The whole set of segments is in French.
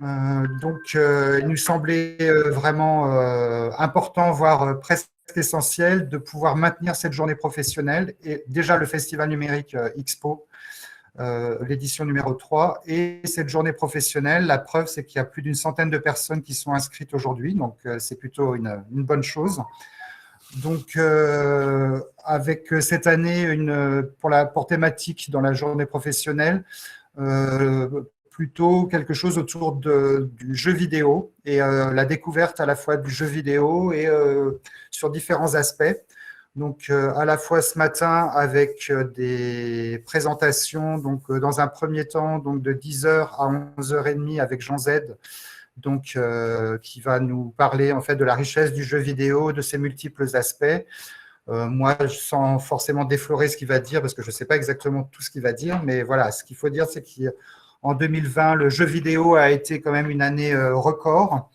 Il nous semblait vraiment important, voire presque essentiel, de pouvoir maintenir cette journée professionnelle et déjà le Festival numérique Expo, l'édition numéro 3, et cette journée professionnelle. La preuve, c'est qu'il y a plus d'une centaine de personnes qui sont inscrites aujourd'hui, donc c'est plutôt une bonne chose. Donc, avec cette année, pour thématique dans la journée professionnelle, plutôt quelque chose autour du jeu vidéo et la découverte à la fois du jeu vidéo et sur différents aspects. Donc, à la fois ce matin avec des présentations, donc dans un premier temps, donc de 10h à 11h30 avec Jean Z, donc qui va nous parler en fait de la richesse du jeu vidéo, de ses multiples aspects. Moi, sans forcément déflorer ce qu'il va dire, parce que je ne sais pas exactement tout ce qu'il va dire, mais voilà, ce qu'il faut dire, c'est qu'en 2020, le jeu vidéo a été quand même une année record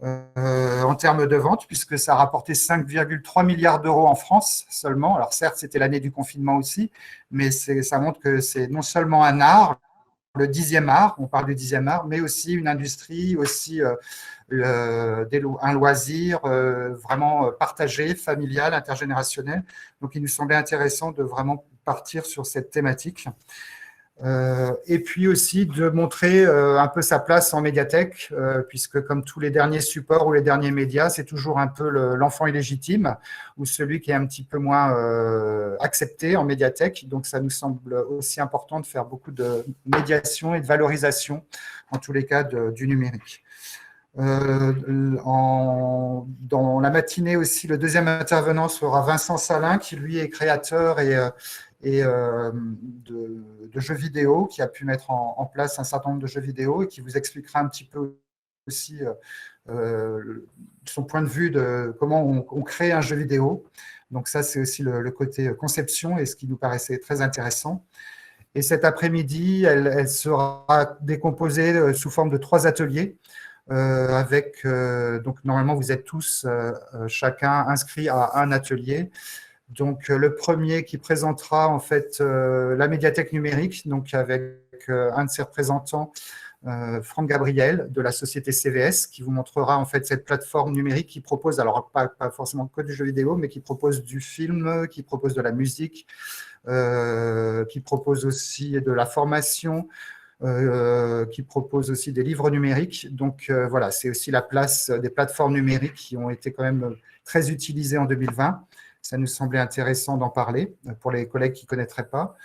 en termes de vente, puisque ça a rapporté 5,3 milliards d'euros en France seulement. Alors certes, c'était l'année du confinement aussi, mais ça montre que c'est non seulement un art, le 10e art, on parle du 10e art, mais aussi une industrie, aussi un loisir vraiment partagé, familial, intergénérationnel. Donc, il nous semblait intéressant de vraiment partir sur cette thématique. Et puis aussi de montrer un peu sa place en médiathèque, puisque comme tous les derniers supports ou les derniers médias, c'est toujours un peu l'enfant illégitime ou celui qui est un petit peu moins accepté en médiathèque. Donc ça nous semble aussi important de faire beaucoup de médiation et de valorisation, en tous les cas du numérique. Dans la matinée aussi, le deuxième intervenant sera Vincent Salin, qui lui est créateur de jeux vidéo, qui a pu mettre en place un certain nombre de jeux vidéo et qui vous expliquera un petit peu aussi son point de vue de comment on crée un jeu vidéo. Donc ça, c'est aussi le côté conception et ce qui nous paraissait très intéressant. Et cet après-midi, elle sera décomposée sous forme de 3 ateliers. Donc normalement, vous êtes tous chacun inscrits à un atelier. Donc, le premier qui présentera en fait la médiathèque numérique, donc avec un de ses représentants, Franck Gabriel, de la société CVS, qui vous montrera en fait cette plateforme numérique qui propose, alors pas forcément que du jeu vidéo, mais qui propose du film, qui propose de la musique, qui propose aussi de la formation, qui propose aussi des livres numériques. Donc, voilà, c'est aussi la place des plateformes numériques qui ont été quand même très utilisées en 2020. Ça nous semblait intéressant d'en parler pour les collègues qui ne connaîtraient pas.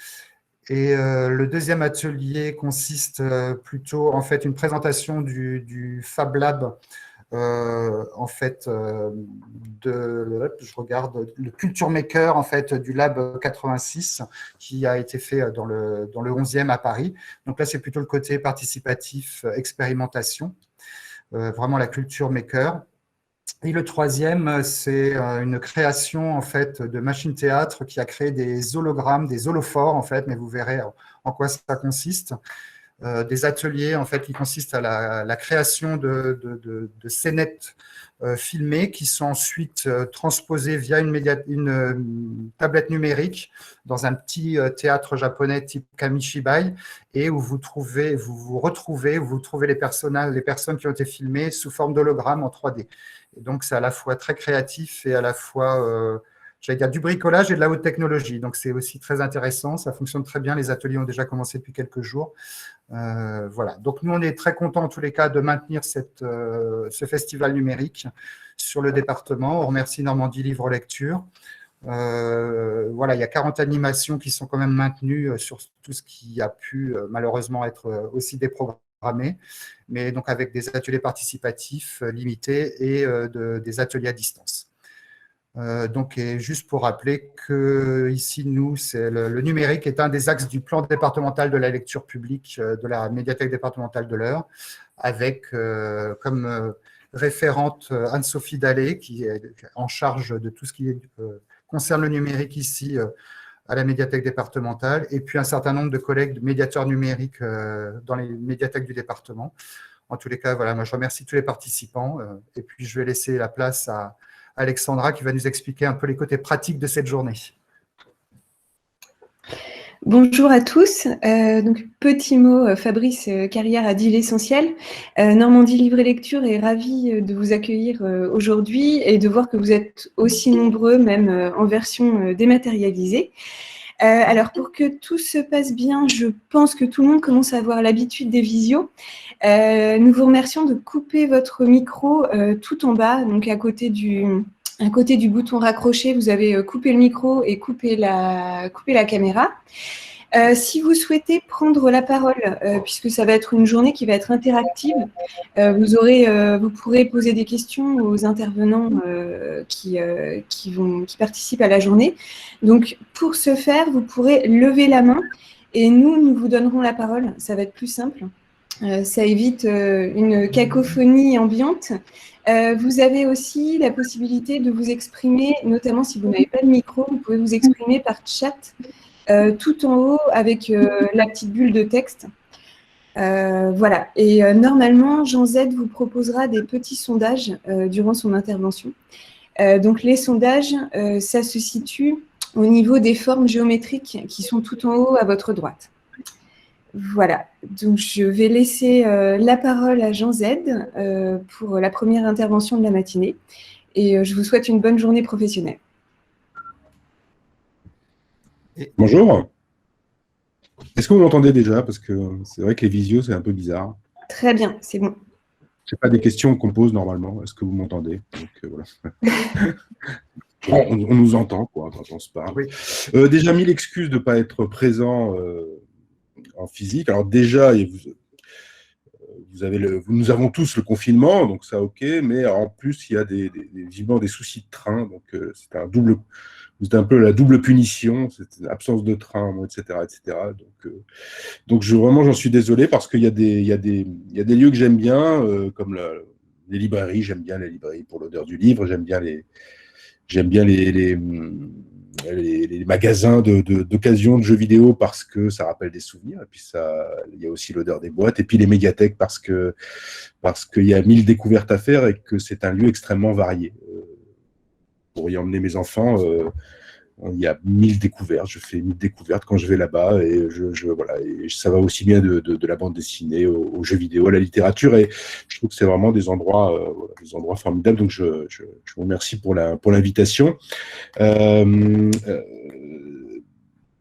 Et le deuxième atelier consiste plutôt en fait une présentation du Fab Lab, en fait, je regarde le Culture Maker en fait du Lab 86 qui a été fait dans le 11e à Paris. Donc là, c'est plutôt le côté participatif, expérimentation, vraiment la Culture Maker. Et le troisième, c'est une création en fait de machine théâtre qui a créé des hologrammes, des holophores en fait, mais vous verrez en quoi ça consiste. Des ateliers en fait qui consistent à la création de scénettes filmées qui sont ensuite transposées via une tablette numérique dans un petit théâtre japonais type Kamishibai, et où vous trouvez les personnes qui ont été filmées sous forme d'hologramme en 3D. Et donc c'est à la fois très créatif et à la fois j'allais dire du bricolage et de la haute technologie. Donc c'est aussi très intéressant, ça fonctionne très bien. Les ateliers ont déjà commencé depuis quelques jours. Voilà. Donc nous, on est très contents en tous les cas de maintenir ce festival numérique sur le département. On remercie Normandie Livre Lecture. Voilà, il y a 40 animations qui sont quand même maintenues sur tout ce qui a pu malheureusement être aussi déprogrammé, mais donc avec des ateliers participatifs limités et des ateliers à distance. Donc, et juste pour rappeler que ici, nous, le numérique est un des axes du plan départemental de la lecture publique de la médiathèque départementale de l'Eure, avec comme référente Anne-Sophie Dallet, qui est en charge de tout ce qui concerne le numérique ici à la médiathèque départementale, et puis un certain nombre de collègues médiateurs numériques dans les médiathèques du département. En tous les cas, voilà, moi je remercie tous les participants, et puis je vais laisser la place à Alexandra qui va nous expliquer un peu les côtés pratiques de cette journée. Bonjour à tous. Donc, petit mot, Fabrice Carrière a dit l'essentiel. Normandie Livre et Lecture est ravie de vous accueillir aujourd'hui et de voir que vous êtes aussi nombreux, même en version dématérialisée. Alors, pour que tout se passe bien, je pense que tout le monde commence à avoir l'habitude des visios. Nous vous remercions de couper votre micro tout en bas, donc à côté du bouton raccroché, vous avez coupé le micro et coupé la caméra. Si vous souhaitez prendre la parole, puisque ça va être une journée qui va être interactive, vous pourrez poser des questions aux intervenants qui participent à la journée. Donc, pour ce faire, vous pourrez lever la main et nous vous donnerons la parole. Ça va être plus simple. Ça évite une cacophonie ambiante. Vous avez aussi la possibilité de vous exprimer, notamment si vous n'avez pas de micro, vous pouvez vous exprimer par chat tout en haut avec la petite bulle de texte. Voilà. Et normalement, Jean Z vous proposera des petits sondages durant son intervention. Donc, les sondages, ça se situe au niveau des formes géométriques qui sont tout en haut à votre droite. Voilà, donc je vais laisser la parole à Jean Z pour la première intervention de la matinée et je vous souhaite une bonne journée professionnelle. Bonjour. Est-ce que vous m'entendez déjà? Parce que c'est vrai que les visios, c'est un peu bizarre. Très bien, c'est bon. Ce n'est pas des questions qu'on pose normalement. Est-ce que vous m'entendez? Voilà. on nous entend quoi, quand on se parle. Oui. Déjà, mille excuses de ne pas être présent en physique. Alors déjà, nous avons tous le confinement, donc ça ok, mais en plus, il y a vivement des soucis de train, donc c'est un peu la double punition, c'est absence de train, etc., etc. Donc vraiment, j'en suis désolé parce qu'il y a des lieux que j'aime bien, comme les librairies. J'aime bien les librairies pour l'odeur du livre. J'aime bien les magasins d'occasion de jeux vidéo parce que ça rappelle des souvenirs. Et puis il y a aussi l'odeur des boîtes. Et puis les médiathèques parce qu'il y a 1000 découvertes à faire et que c'est un lieu extrêmement varié. Pour y emmener mes enfants, il y a 1000 découvertes. Je fais 1000 découvertes quand je vais là-bas et voilà. Et ça va aussi bien de la bande dessinée aux jeux vidéo, à la littérature. Et je trouve que c'est vraiment des endroits formidables. Donc, je vous remercie pour l'invitation.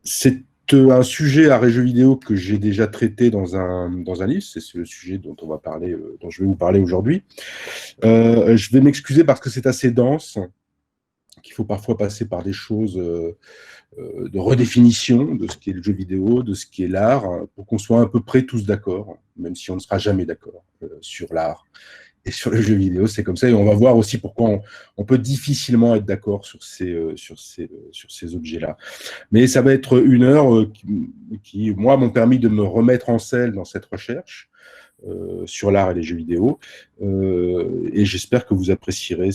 C'est un sujet à jeux vidéo que j'ai déjà traité dans un livre. C'est le sujet dont je vais vous parler aujourd'hui. Je vais m'excuser parce que c'est assez dense, qu'il faut parfois passer par des choses de redéfinition de ce qu'est le jeu vidéo, de ce qui est l'art, pour qu'on soit à peu près tous d'accord, même si on ne sera jamais d'accord sur l'art et sur le jeu vidéo. C'est comme ça, et on va voir aussi pourquoi on peut difficilement être d'accord sur ces objets-là. Mais ça va être une heure qui, moi, m'ont permis de me remettre en selle dans cette recherche sur l'art et les jeux vidéo, et j'espère que vous apprécierez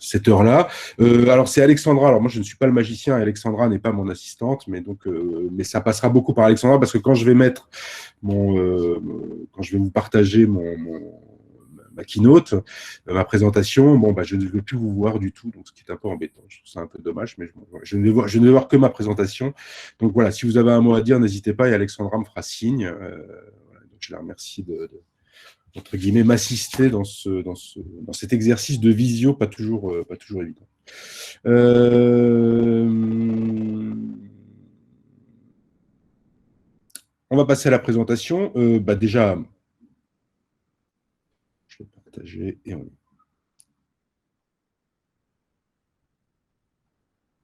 cette heure-là. Alors, c'est Alexandra. Alors, moi, je ne suis pas le magicien. Alexandra n'est pas mon assistante, mais ça passera beaucoup par Alexandra parce que quand je vais quand je vais vous partager ma keynote, ma présentation, je ne vais plus vous voir du tout, donc ce qui est un peu embêtant. Je trouve ça un peu dommage, mais je ne vais voir que ma présentation. Donc voilà, si vous avez un mot à dire, n'hésitez pas et Alexandra me fera signe. Donc je la remercie entre guillemets, m'assister dans cet exercice de visio pas toujours évident. On va passer à la présentation. Déjà, je vais partager et on...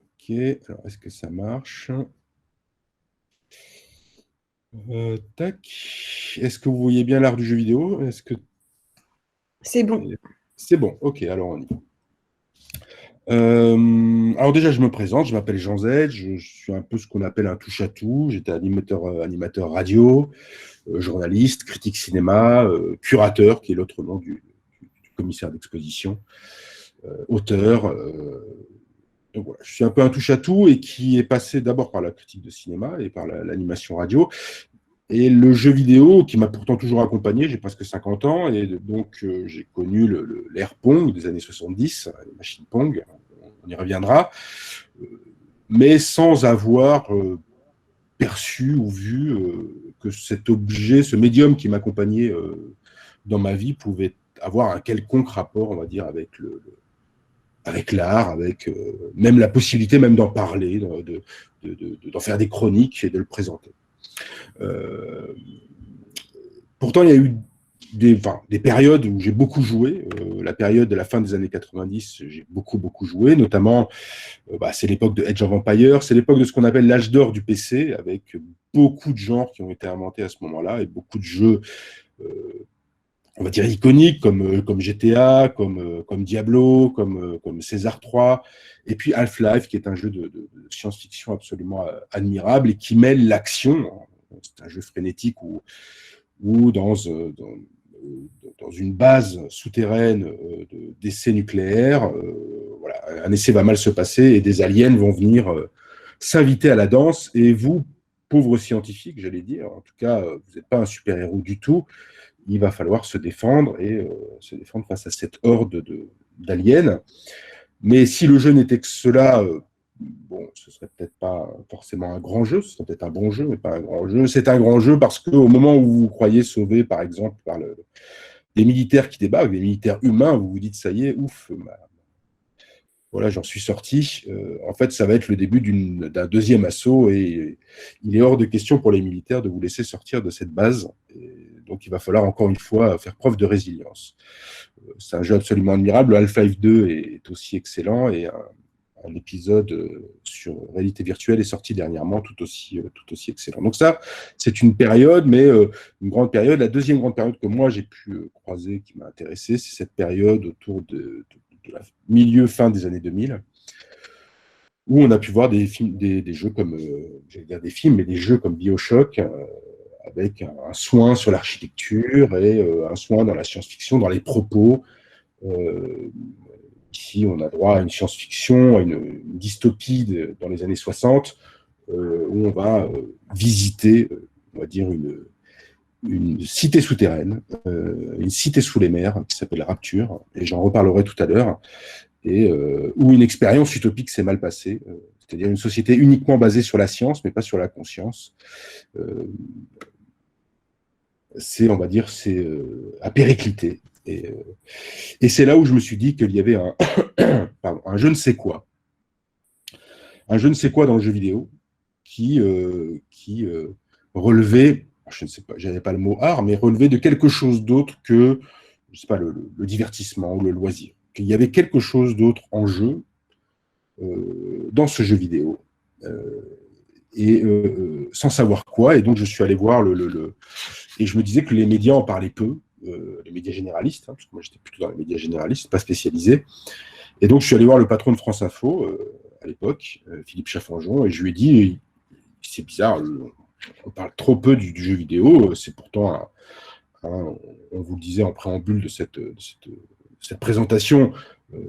Ok, alors est-ce que ça marche? Tac. Est-ce que vous voyez bien l'art du jeu vidéo? C'est bon. C'est bon, ok, alors on y va. Alors déjà, je me présente, je m'appelle Jean Z, je suis un peu ce qu'on appelle un touche-à-tout. J'étais animateur radio, journaliste, critique cinéma, curateur, qui est l'autre nom du commissaire d'exposition, auteur. Donc voilà, je suis un peu un touche-à-tout et qui est passé d'abord par la critique de cinéma et par l'animation radio. Et le jeu vidéo, qui m'a pourtant toujours accompagné, j'ai presque 50 ans, et donc j'ai connu l'ère Pong des années 70, les machines Pong, on y reviendra, mais sans avoir perçu ou vu que cet objet, ce médium qui m'accompagnait dans ma vie pouvait avoir un quelconque rapport, on va dire, avec l'art, avec même la possibilité même d'en parler, d'en faire des chroniques et de le présenter. Pourtant, il y a eu des périodes où j'ai beaucoup joué. La période de la fin des années 90, j'ai beaucoup joué, notamment, c'est l'époque de Age of Empires, c'est l'époque de ce qu'on appelle l'âge d'or du PC, avec beaucoup de genres qui ont été inventés à ce moment-là, et beaucoup de jeux, on va dire, iconiques, comme GTA, comme Diablo, comme César 3, et puis Half-Life, qui est un jeu de science-fiction absolument admirable, et qui mêle l'action, c'est un jeu frénétique où dans une base souterraine d'essais nucléaires, voilà, un essai va mal se passer et des aliens vont venir s'inviter à la danse. Et vous, pauvres scientifiques, j'allais dire, en tout cas, vous n'êtes pas un super-héros du tout. Il va falloir se défendre et se défendre face à cette horde d'aliens. Mais si le jeu n'était que cela, bon, ce serait peut-être pas forcément un grand jeu, ce serait peut-être un bon jeu, mais pas un grand jeu. C'est un grand jeu parce qu'au moment où vous croyez sauvé, par exemple, par des militaires qui débarquent, des militaires humains, vous vous dites, ça y est, ouf, voilà, j'en suis sorti. En fait, ça va être le début d'un deuxième assaut et il est hors de question pour les militaires de vous laisser sortir de cette base. Et donc, il va falloir encore une fois faire preuve de résilience. C'est un jeu absolument admirable. Half-Life 2 est aussi excellent et un épisode sur réalité virtuelle est sorti dernièrement, tout aussi excellent. Donc ça, c'est une période, mais une grande période. La deuxième grande période que moi, j'ai pu croiser, qui m'a intéressé, c'est cette période autour de la fin des années 2000, où on a pu voir des jeux comme, j'allais dire des films, mais des jeux comme BioShock, avec un soin sur l'architecture et un soin dans la science-fiction, dans les propos. Ici, on a droit à une science-fiction, à une dystopie dans les années 60, où on va visiter, on va dire, une cité souterraine, une cité sous les mers, qui s'appelle Rapture, et j'en reparlerai tout à l'heure, et où une expérience utopique s'est mal passée, c'est-à-dire une société uniquement basée sur la science, mais pas sur la conscience. On va dire, c'est à péricliter. Et c'est là où je me suis dit qu'il y avait un je ne sais quoi. Un je ne sais quoi dans le jeu vidéo qui relevait, je ne sais pas, j'avais pas le mot art, mais relevait de quelque chose d'autre que, je sais pas, le divertissement ou le loisir. Qu'il y avait quelque chose d'autre en jeu dans ce jeu vidéo. Et sans savoir quoi. Et donc, je suis allé voir et je me disais que les médias en parlaient peu. Les médias généralistes, parce que moi j'étais plutôt dans les médias généralistes, pas spécialisés. Et donc je suis allé voir le patron de France Info à l'époque, Philippe Chaffanjon, et je lui ai dit, c'est bizarre, on parle trop peu du jeu vidéo, c'est pourtant, on vous le disait en préambule de cette présentation,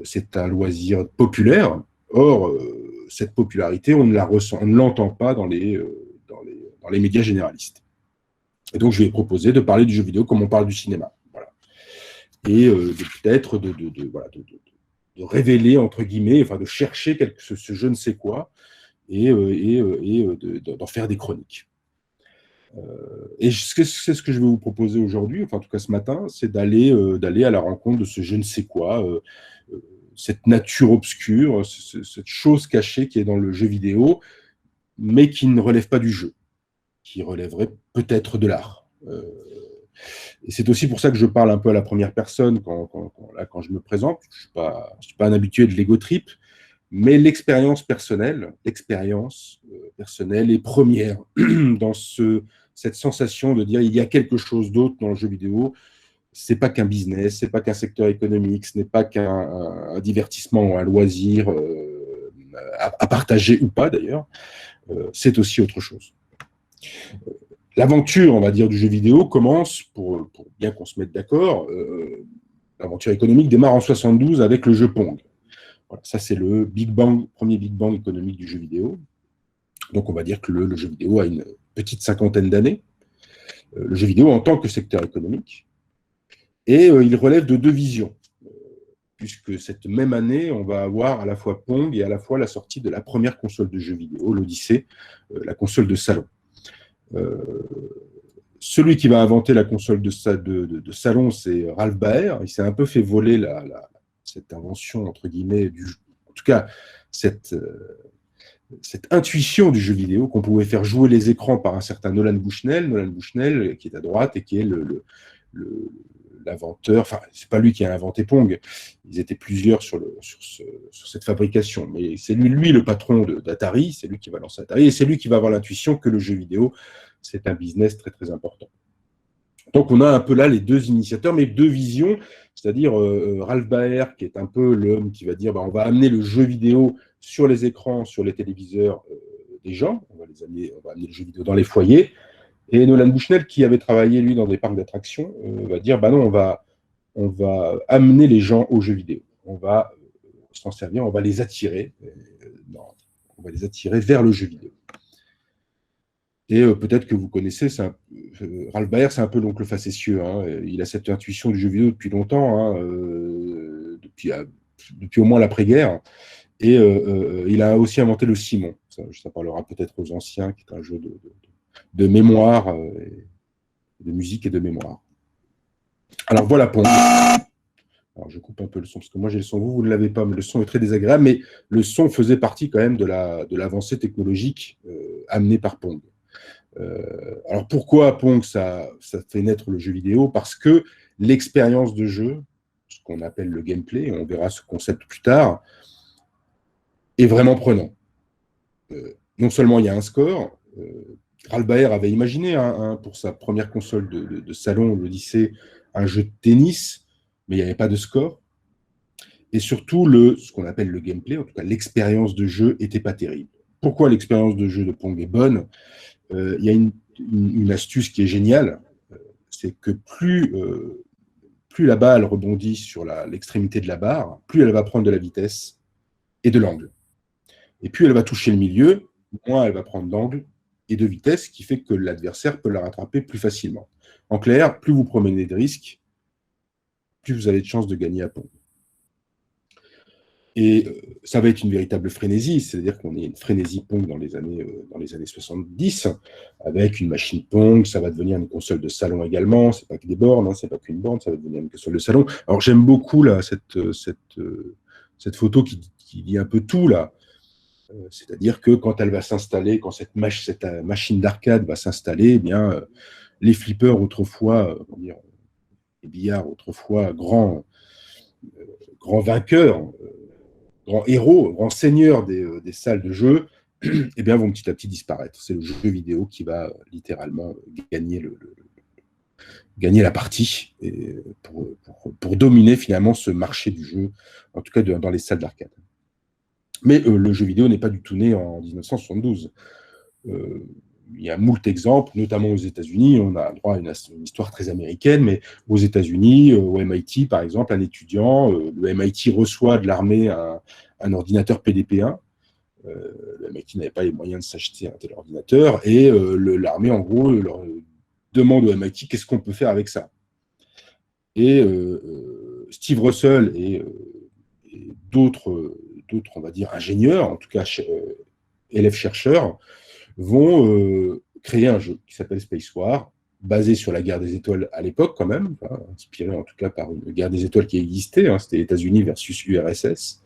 c'est un loisir populaire. Or, cette popularité, on ne l'entend pas dans les médias généralistes. Et donc, je lui ai proposé de parler du jeu vidéo comme on parle du cinéma. Voilà. Et peut-être de révéler, entre guillemets, enfin de chercher ce je ne sais quoi et d'en faire des chroniques. Et c'est ce que je vais vous proposer aujourd'hui, enfin en tout cas ce matin, c'est d'aller à la rencontre de ce je ne sais quoi, cette nature obscure, cette chose cachée qui est dans le jeu vidéo, mais qui ne relève pas du jeu, qui relèverait peut-être de l'art. Et c'est aussi pour ça que je parle un peu à la première personne quand je me présente. Je ne suis pas un habitué de l'ego trip, mais l'expérience personnelle est première dans cette sensation de dire il y a quelque chose d'autre dans le jeu vidéo. C'est pas qu'un business, c'est pas qu'un secteur économique, ce n'est pas qu'un divertissement ou un loisir à partager ou pas d'ailleurs. C'est aussi autre chose. L'aventure, on va dire, du jeu vidéo commence, pour bien qu'on se mette d'accord, l'aventure économique démarre en 72 avec le jeu Pong. Voilà, ça, c'est le premier Big Bang économique du jeu vidéo. Donc, on va dire que le jeu vidéo a une petite cinquantaine d'années. Le jeu vidéo en tant que secteur économique. Et il relève de deux visions. Puisque cette même année, on va avoir à la fois Pong et à la fois la sortie de la première console de jeux vidéo, l'Odyssée, la console de salon. Celui qui va inventer la console de salon, c'est Ralph Baer. Il s'est un peu fait voler cette invention, entre guillemets, en tout cas, cette intuition du jeu vidéo, qu'on pouvait faire jouer les écrans par un certain Nolan Bushnell qui est à droite et qui est l'inventeur, enfin, c'est pas lui qui a inventé Pong, ils étaient plusieurs sur cette fabrication, mais c'est lui le patron d'Atari, c'est lui qui va lancer Atari, et c'est lui qui va avoir l'intuition que le jeu vidéo, c'est un business très très important. Donc on a un peu là les deux initiateurs, mais deux visions, c'est-à-dire Ralph Baer, qui est un peu l'homme qui va dire on va amener le jeu vidéo sur les écrans, sur les téléviseurs des gens, on va amener le jeu vidéo dans les foyers, et Nolan Bushnell, qui avait travaillé, lui, dans des parcs d'attractions, va dire, non, on va amener les gens aux jeux vidéo. On va s'en servir, on va les attirer. On va les attirer vers le jeu vidéo. Et peut-être que vous connaissez, Ralph Baer, c'est un peu l'oncle facétieux. Hein, il a cette intuition du jeu vidéo depuis longtemps, hein, depuis au moins l'après-guerre. Et il a aussi inventé le Simon. Ça parlera peut-être aux anciens, qui est un jeu de mémoire, de musique et de mémoire. Alors voilà Pong. Alors je coupe un peu le son, parce que moi j'ai le son, vous ne l'avez pas, mais le son est très désagréable, mais le son faisait partie quand même de l'avancée technologique amenée par Pong. Alors pourquoi Pong, ça fait naître le jeu vidéo? Parce que l'expérience de jeu, ce qu'on appelle le gameplay, on verra ce concept plus tard, est vraiment prenant. Non seulement il y a un score, Ralph Baer avait imaginé pour sa première console de salon, l'Odyssée, un jeu de tennis, mais il n'y avait pas de score. Et surtout, ce qu'on appelle le gameplay, en tout cas l'expérience de jeu, n'était pas terrible. Pourquoi l'expérience de jeu de Pong est bonne? Il y a une astuce qui est géniale, c'est que plus la balle rebondit sur l'extrémité de la barre, plus elle va prendre de la vitesse et de l'angle. Et plus elle va toucher le milieu, moins elle va prendre d'angle et de vitesse, qui fait que l'adversaire peut la rattraper plus facilement. En clair, plus vous prenez de risques, plus vous avez de chances de gagner à Pong. Et ça va être une véritable frénésie, c'est-à-dire qu'on est une frénésie Pong dans les années 70, avec une machine Pong, ça va devenir une console de salon également, c'est pas que des bornes, hein, c'est pas qu'une borne, ça va devenir une console de salon. Alors j'aime beaucoup là, cette photo qui dit un peu tout là. C'est-à-dire que quand elle va s'installer, quand cette machine d'arcade va s'installer, eh bien, les flippers autrefois, les billards autrefois grands vainqueurs, grands héros, grands seigneurs des salles de jeu, eh bien, vont petit à petit disparaître. C'est le jeu vidéo qui va littéralement gagner la partie pour dominer finalement ce marché du jeu, en tout cas dans les salles d'arcade. Mais le jeu vidéo n'est pas du tout né en 1972. Il y a moult exemples, notamment aux États-Unis. On a droit à une histoire très américaine, mais aux États-Unis, au MIT, par exemple, un étudiant, le MIT reçoit de l'armée un ordinateur PDP-1. Le MIT n'avait pas les moyens de s'acheter un tel ordinateur, et l'armée, en gros, leur demande au MIT qu'est-ce qu'on peut faire avec ça. Et Steve Russell et d'autres, on va dire, ingénieurs, en tout cas élèves-chercheurs, vont créer un jeu qui s'appelle Space War, basé sur la guerre des étoiles à l'époque quand même, inspiré en tout cas par une guerre des étoiles qui existait, hein, c'était États-Unis versus URSS.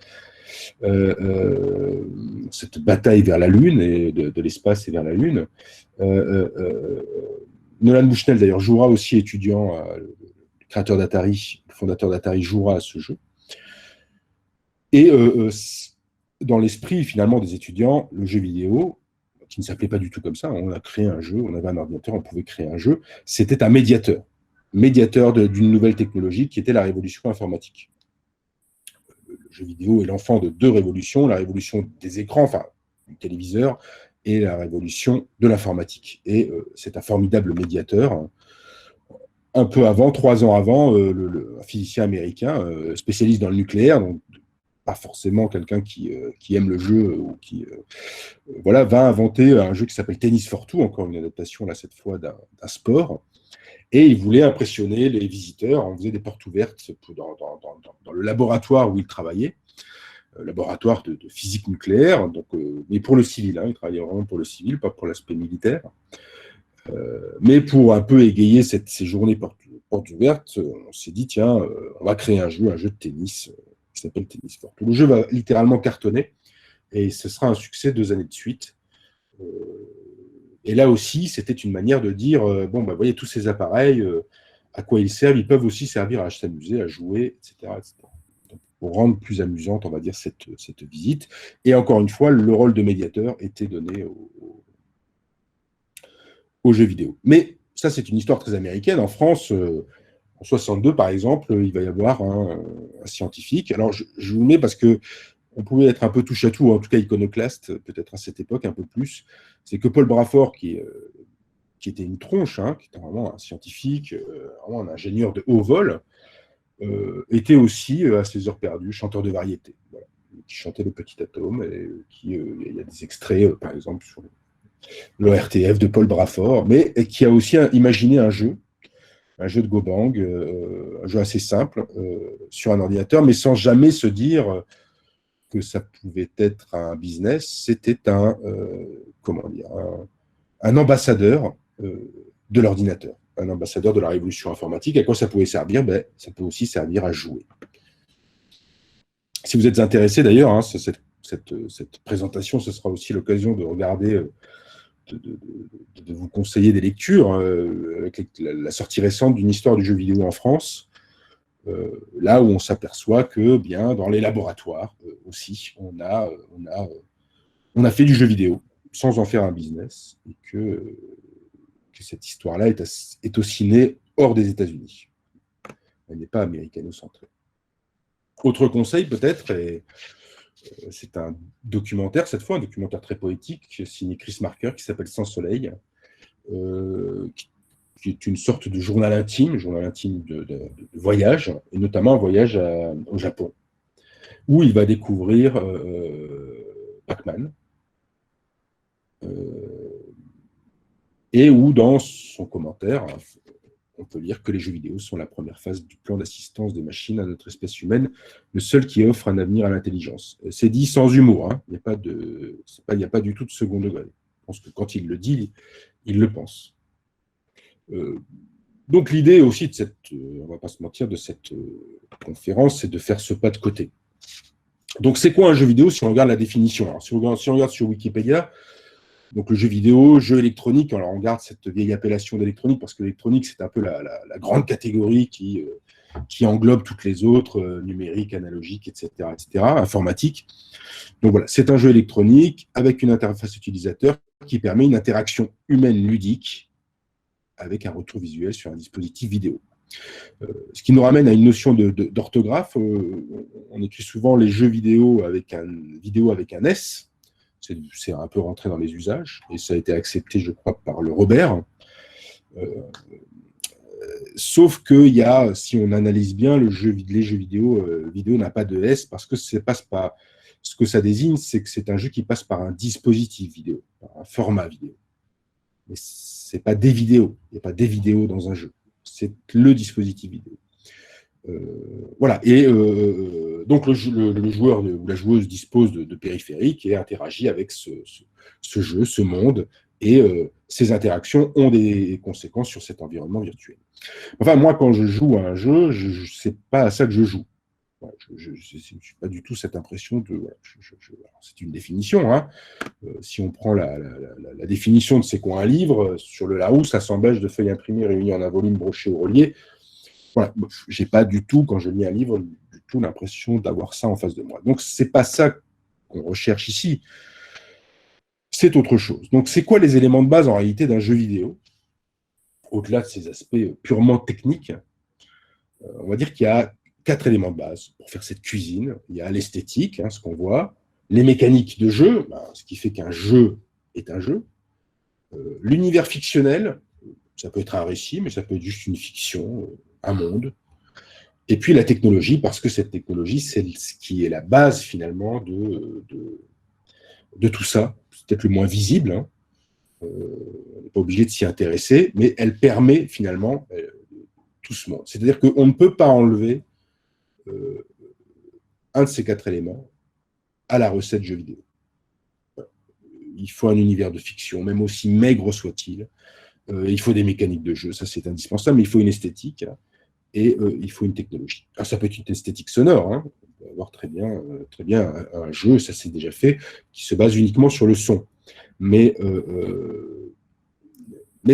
Cette bataille vers la Lune, et de l'espace et vers la Lune. Nolan Bushnell, d'ailleurs, jouera aussi étudiant, le créateur d'Atari, le fondateur d'Atari, jouera à ce jeu. Et dans l'esprit, finalement, des étudiants, le jeu vidéo, qui ne s'appelait pas du tout comme ça, on a créé un jeu, on avait un ordinateur, on pouvait créer un jeu, c'était un médiateur d'une nouvelle technologie qui était la révolution informatique. Le jeu vidéo est l'enfant de deux révolutions, la révolution des écrans, enfin, du téléviseur, et la révolution de l'informatique. Et c'est un formidable médiateur. Un peu avant, 3 ans avant, un physicien américain, spécialiste dans le nucléaire, donc pas forcément quelqu'un qui aime le jeu ou qui va inventer un jeu qui s'appelle Tennis for Two, encore une adaptation là cette fois d'un sport, et il voulait impressionner les visiteurs. On faisait des portes ouvertes dans le laboratoire où il travaillait, laboratoire de physique nucléaire, donc mais pour le civil, hein, il travaillait vraiment pour le civil, pas pour l'aspect militaire. Mais pour un peu égayer ces journées portes ouvertes, on s'est dit, tiens, on va créer un jeu de tennis qui s'appelle Tennis Forte. Le jeu va littéralement cartonner et ce sera un succès 2 années de suite. Et là aussi, c'était une manière de dire, bon, bah, voyez, tous ces appareils, à quoi ils servent, ils peuvent aussi servir à s'amuser, à jouer, etc., etc. Donc, pour rendre plus amusante, on va dire, cette visite. Et encore une fois, le rôle de médiateur était donné aux jeux vidéo. Mais ça, c'est une histoire très américaine. En France, en 62, par exemple, il va y avoir un scientifique. Alors, je vous le mets parce que on pouvait être un peu touche-à-tout, en tout cas iconoclaste, peut-être à cette époque, un peu plus. C'est que Paul Braford, qui était une tronche, hein, qui était vraiment un scientifique, vraiment un ingénieur de haut vol, était aussi, à ses heures perdues, chanteur de variété. Voilà. Qui chantait Le Petit Atome, et il y a des extraits, par exemple, sur l'ORTF de Paul Braford, mais qui a aussi imaginé un jeu de Go Bang, un jeu assez simple, sur un ordinateur, mais sans jamais se dire que ça pouvait être un business. C'était un ambassadeur de l'ordinateur, un ambassadeur de la révolution informatique. À quoi ça pouvait servir? Ça peut aussi servir à jouer. Si vous êtes intéressé d'ailleurs, hein, cette présentation, ce sera aussi l'occasion de regarder, de vous conseiller des lectures, avec la sortie récente d'une histoire du jeu vidéo en France, là où on s'aperçoit que, bien, dans les laboratoires aussi, on a fait du jeu vidéo sans en faire un business, et que cette histoire-là est aussi née hors des États-Unis. Elle n'est pas américano-centrée. Autre conseil, peut-être, et c'est un documentaire, cette fois, un documentaire très poétique, signé Chris Marker, qui s'appelle Sans Soleil, qui est une sorte de journal intime de voyage, et notamment un voyage au Japon, où il va découvrir Pac-Man, et où, dans son commentaire, on peut lire que les jeux vidéo sont la première phase du plan d'assistance des machines à notre espèce humaine, le seul qui offre un avenir à l'intelligence. C'est dit sans humour, hein. Il n'y a pas du tout de second degré. Je pense que quand il le dit, il le pense. Donc l'idée aussi de on ne va pas se mentir, de cette conférence, c'est de faire ce pas de côté. Donc c'est quoi un jeu vidéo si on regarde la définition? Alors, si on regarde sur Wikipédia, donc le jeu vidéo, jeu électronique, alors on garde cette vieille appellation d'électronique parce que l'électronique, c'est un peu la grande catégorie qui englobe toutes les autres, numérique, analogique, etc., informatique. Donc voilà, c'est un jeu électronique avec une interface utilisateur qui permet une interaction humaine ludique avec un retour visuel sur un dispositif vidéo. Ce qui nous ramène à une notion d'orthographe. On écrit souvent les jeux vidéo avec un S. C'est un peu rentré dans les usages, et ça a été accepté, je crois, par le Robert. Sauf que si on analyse bien, les jeux vidéo n'a pas de S, parce que ce que ça désigne, c'est que c'est un jeu qui passe par un dispositif vidéo, par un format vidéo. Mais ce n'est pas des vidéos, il n'y a pas des vidéos dans un jeu, c'est le dispositif vidéo. Voilà, et donc le joueur ou la joueuse dispose de périphériques et interagit avec ce jeu, ce monde, et ces interactions ont des conséquences sur cet environnement virtuel. Enfin, moi, quand je joue à un jeu, c'est pas à ça que je joue. Je n'ai pas du tout cette impression de... c'est une définition, hein. Si on prend la définition de c'est quoi un livre, sur le Larousse, assemblage de feuilles imprimées réunies en un volume broché au relier, voilà, je n'ai pas du tout, quand je lis un livre, du tout l'impression d'avoir ça en face de moi. Donc, ce n'est pas ça qu'on recherche ici. C'est autre chose. Donc, c'est quoi les éléments de base, en réalité, d'un jeu vidéo? Au-delà de ces aspects purement techniques, on va dire qu'il y a 4 éléments de base pour faire cette cuisine. Il y a l'esthétique, hein, ce qu'on voit, les mécaniques de jeu, ce qui fait qu'un jeu est un jeu, l'univers fictionnel, ça peut être un récit, mais ça peut être juste une fiction, un monde. Et puis la technologie, parce que cette technologie, c'est ce qui est la base finalement de tout ça. C'est peut-être le moins visible, hein. On n'est pas obligé de s'y intéresser, mais elle permet finalement tout ce monde. C'est-à-dire qu'on ne peut pas enlever un de ces 4 éléments à la recette jeu vidéo. Il faut un univers de fiction, même aussi maigre soit-il, Il faut des mécaniques de jeu, ça c'est indispensable, mais il faut une esthétique et il faut une technologie. Alors, ça peut être une esthétique sonore, hein. On peut avoir très bien un jeu, ça c'est déjà fait, qui se base uniquement sur le son. Mais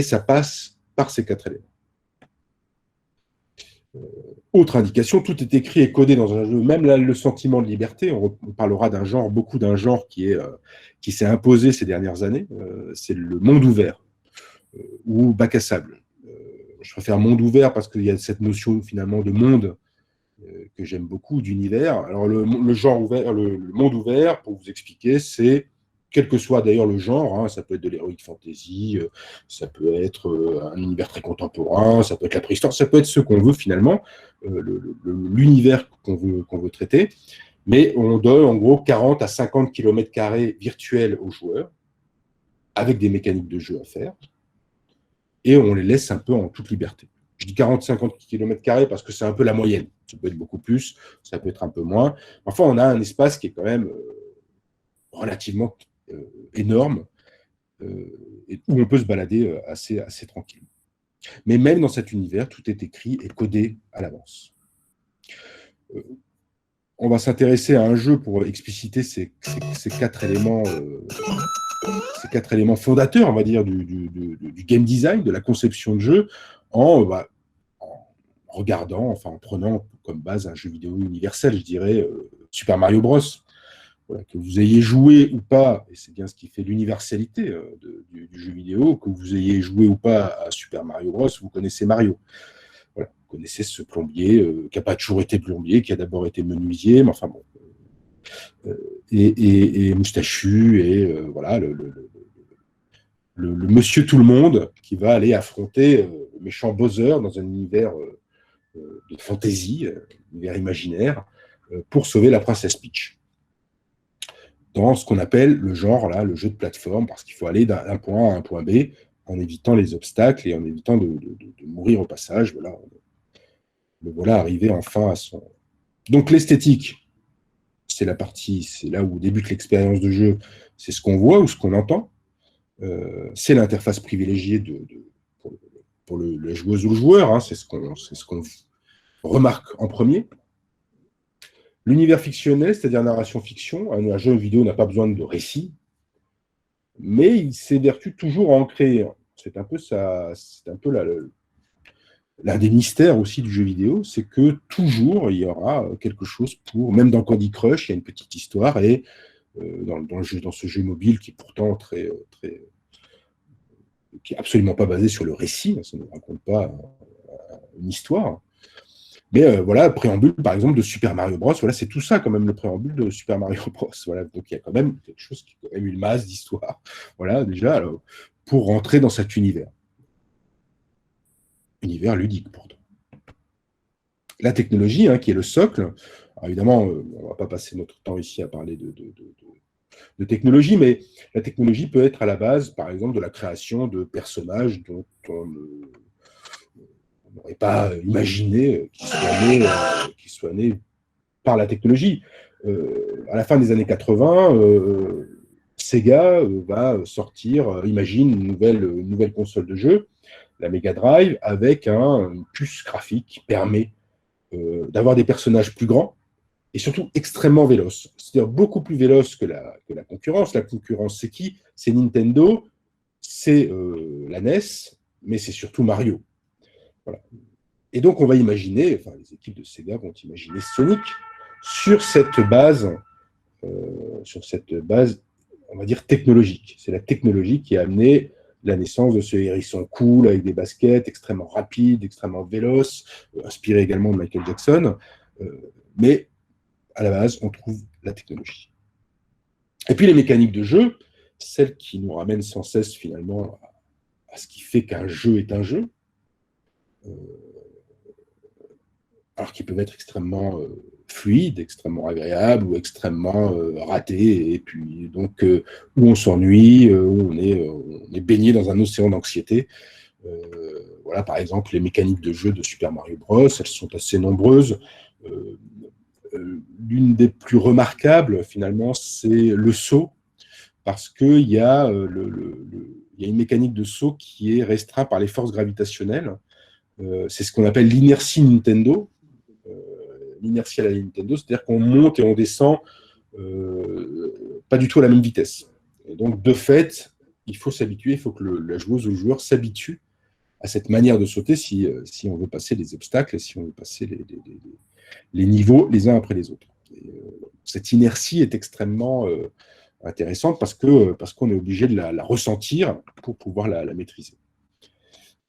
ça passe par ces 4 éléments. Autre indication, tout est écrit et codé dans un jeu, même là, le sentiment de liberté, on parlera beaucoup d'un genre qui s'est imposé ces dernières années, c'est le monde ouvert, ou bac à sable. Je préfère monde ouvert parce qu'il y a cette notion finalement de monde que j'aime beaucoup, d'univers. Alors le genre ouvert, le monde ouvert, pour vous expliquer, c'est quel que soit d'ailleurs le genre, hein, ça peut être de l'heroic fantasy, ça peut être un univers très contemporain, ça peut être la préhistoire, ça peut être ce qu'on veut finalement, l'univers qu'on veut traiter, mais on donne en gros 40 à 50 km² virtuels aux joueurs, avec des mécaniques de jeu à faire, et on les laisse un peu en toute liberté. Je dis 40-50 km² parce que c'est un peu la moyenne. Ça peut être beaucoup plus, ça peut être un peu moins. Enfin, on a un espace qui est quand même relativement énorme, et où on peut se balader assez tranquille. Mais même dans cet univers, tout est écrit et codé à l'avance. On va s'intéresser à un jeu pour expliciter ces 4 éléments, ces 4 éléments fondateurs, on va dire, du game design, de la conception de jeu, en regardant, enfin en prenant comme base un jeu vidéo universel, je dirais, Super Mario Bros. Voilà, que vous ayez joué ou pas, et c'est bien ce qui fait l'universalité du jeu vidéo, que vous ayez joué ou pas à Super Mario Bros, vous connaissez Mario. Voilà, vous connaissez ce plombier qui n'a pas toujours été plombier, qui a d'abord été menuisier, mais enfin bon, et moustachu, et voilà, le monsieur tout le monde qui va aller affronter le méchant Bowser dans un univers de fantasy, univers imaginaire, pour sauver la princesse Peach. Dans ce qu'on appelle le genre, là, le jeu de plateforme, parce qu'il faut aller d'un point A à un point B en évitant les obstacles et en évitant de mourir au passage. Voilà, le voilà arrivé enfin à son... Donc l'esthétique, c'est là où débute l'expérience de jeu, c'est ce qu'on voit ou ce qu'on entend. C'est l'interface privilégiée pour la joueuse ou le joueur, hein, c'est ce qu'on remarque en premier. L'univers fictionnel, c'est-à-dire narration-fiction, un jeu vidéo n'a pas besoin de récit, mais il s'évertue toujours à en créer. C'est un peu l'un des mystères aussi du jeu vidéo, c'est que toujours il y aura quelque chose pour, même dans Candy Crush, il y a une petite histoire, et dans ce jeu mobile qui est pourtant qui est absolument pas basé sur le récit, ça ne raconte pas une histoire. Mais voilà, le préambule, par exemple, de Super Mario Bros, voilà, c'est tout ça quand même, le préambule de Super Mario Bros. Voilà, donc il y a quand même quelque chose qui a quand même une masse d'histoire, voilà, déjà, alors, pour rentrer dans cet univers. Univers ludique, pourtant. La technologie, hein, qui est le socle, alors évidemment, on ne va pas passer notre temps ici à parler de technologie, mais la technologie peut être à la base, par exemple, de la création de personnages dont on n'aurait pas imaginé qu'ils soient nés par la technologie. À la fin des années 80, Sega va sortir, imagine une nouvelle console de jeu, la Mega Drive, avec une puce graphique qui permet d'avoir des personnages plus grands et surtout extrêmement véloces. C'est-à-dire beaucoup plus véloces que la concurrence. La concurrence, c'est qui? C'est Nintendo, c'est la NES, mais c'est surtout Mario. Voilà. Et donc, on va imaginer, enfin, les équipes de Sega vont imaginer Sonic sur cette base, on va dire, technologique. C'est la technologie qui a amené la naissance de ce hérisson cool avec des baskets extrêmement rapides, extrêmement véloces, inspiré également de Michael Jackson. Mais à la base, on trouve la technologie. Et puis les mécaniques de jeu, celles qui nous ramènent sans cesse finalement à ce qui fait qu'un jeu est un jeu, alors qu'ils peuvent être extrêmement fluides, extrêmement agréables ou extrêmement ratés, et puis donc où on s'ennuie, où on est baigné dans un océan d'anxiété. Voilà, par exemple, les mécaniques de jeu de Super Mario Bros, elles sont assez nombreuses. L'une des plus remarquables, finalement, c'est le saut, parce qu'il y a il y a une mécanique de saut qui est restreinte par les forces gravitationnelles. C'est ce qu'on appelle l'inertie Nintendo. L'inertie à la Nintendo, c'est-à-dire qu'on monte et on descend pas du tout à la même vitesse. Et donc, de fait, il faut s'habituer, il faut que la joueuse ou le joueur s'habitue à cette manière de sauter si on veut passer les obstacles et si on veut passer les niveaux les uns après les autres. Et, cette inertie est extrêmement intéressante parce qu'on est obligé de la ressentir pour pouvoir la maîtriser.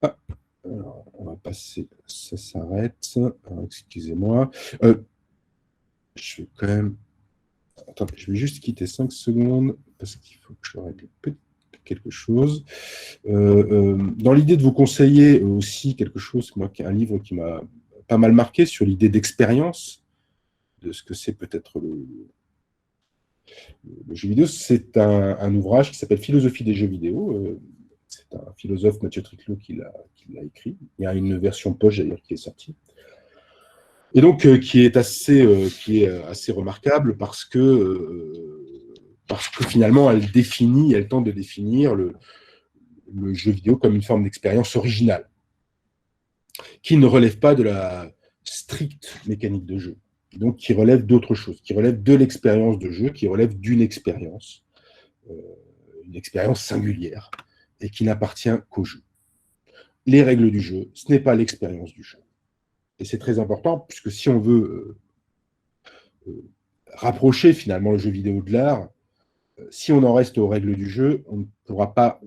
Ah, alors, on va passer, ça s'arrête. Excusez-moi. Je vais quand même... Attendez, je vais juste quitter 5 secondes parce qu'il faut que je règle quelque chose. Dans l'idée de vous conseiller aussi quelque chose, un livre qui m'a pas mal marqué sur l'idée d'expérience, de ce que c'est peut-être le jeu vidéo, c'est un ouvrage qui s'appelle Philosophie des jeux vidéo. C'est un philosophe, Mathieu Triclot, qui l'a écrit. Il y a une version poche d'ailleurs qui est sortie. Et donc, qui est assez remarquable parce que finalement, elle tente de définir le jeu vidéo comme une forme d'expérience originale, qui ne relève pas de la stricte mécanique de jeu, donc qui relève d'autre chose, qui relève de l'expérience de jeu, qui relève d'une expérience singulière, et qui n'appartient qu'au jeu. Les règles du jeu, ce n'est pas l'expérience du jeu. Et c'est très important, puisque si on veut rapprocher finalement le jeu vidéo de l'art, si on en reste aux règles du jeu, on ne pourra pas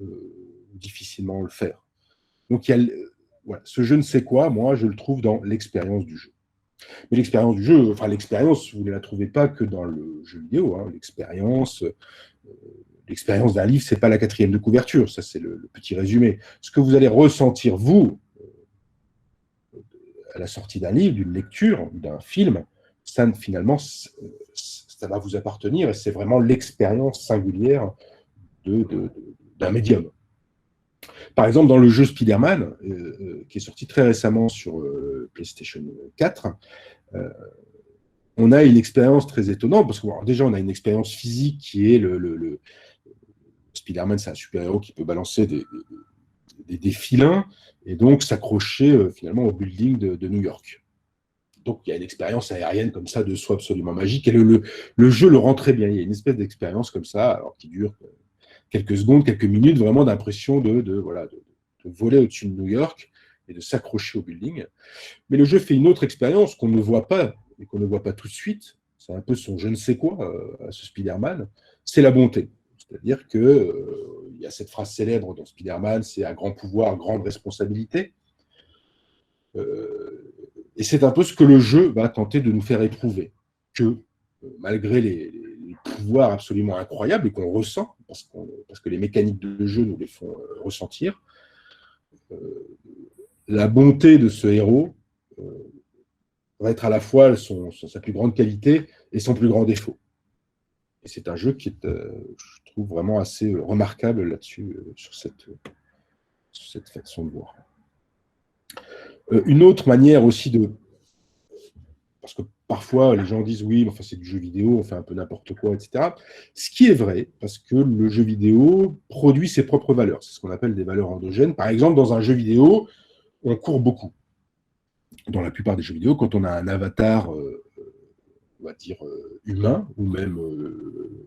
difficilement le faire. Donc, voilà, ce je ne sais quoi, moi, je le trouve dans l'expérience du jeu. Mais l'expérience du jeu, enfin l'expérience, vous ne la trouvez pas que dans le jeu vidéo. Hein. L'expérience d'un livre, ce n'est pas la 4e de couverture, ça c'est le petit résumé. Ce que vous allez ressentir, vous, à la sortie d'un livre, d'une lecture, d'un film, ça, finalement, ça va vous appartenir et c'est vraiment l'expérience singulière d'un médium. Par exemple, dans le jeu Spider-Man, qui est sorti très récemment sur PlayStation 4, on a une expérience très étonnante, parce que déjà, on a une expérience physique qui est le Spider-Man, c'est un super-héros qui peut balancer des filins et donc s'accrocher finalement au building de New York. Donc, il y a une expérience aérienne comme ça de soi absolument magique et le jeu le rend très bien. Il y a une espèce d'expérience comme ça, alors qui dure quelques secondes, quelques minutes, vraiment d'impression de voler au-dessus de New York et de s'accrocher au building. Mais le jeu fait une autre expérience qu'on ne voit pas et qu'on ne voit pas tout de suite. C'est un peu son je ne sais quoi à ce Spider-Man. C'est la bonté. C'est-à-dire qu'il y a cette phrase célèbre dans Spider-Man, c'est à grand pouvoir, grande responsabilité. Et c'est un peu ce que le jeu va tenter de nous faire éprouver. Que malgré les pouvoirs absolument incroyables et qu'on ressent, parce que les mécaniques de jeu nous les font ressentir, la bonté de ce héros va être à la fois sa plus grande qualité et son plus grand défaut. Et c'est un jeu qui est, je trouve, vraiment assez remarquable là-dessus, sur cette façon de voir. Une autre manière aussi parce que parfois les gens disent oui, enfin, c'est du jeu vidéo, on fait un peu n'importe quoi, etc. Ce qui est vrai, parce que le jeu vidéo produit ses propres valeurs. C'est ce qu'on appelle des valeurs endogènes. Par exemple, dans un jeu vidéo, on court beaucoup. Dans la plupart des jeux vidéo, quand on a un avatar, on va dire humain, ou même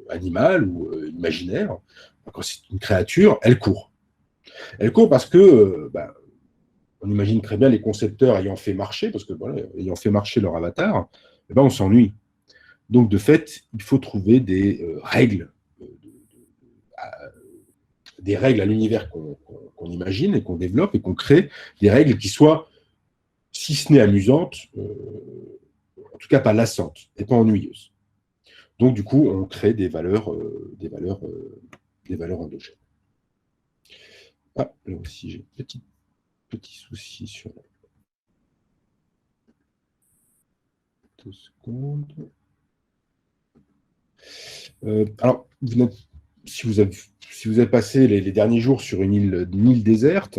animal, ou imaginaire, quand c'est une créature, elle court. Elle court parce que on imagine très bien les concepteurs ayant fait marcher, parce que voilà, ayant fait marcher leur avatar, on s'ennuie. Donc, de fait, il faut trouver des règles, à l'univers qu'on imagine et qu'on développe et qu'on crée, des règles qui soient, si ce n'est amusantes, en tout cas pas lassantes et pas ennuyeuses. Donc, du coup, on crée des valeurs endogènes. Ah, là aussi, j'ai petit souci sur 2 secondes. Alors, si vous avez passé les derniers jours sur une île déserte,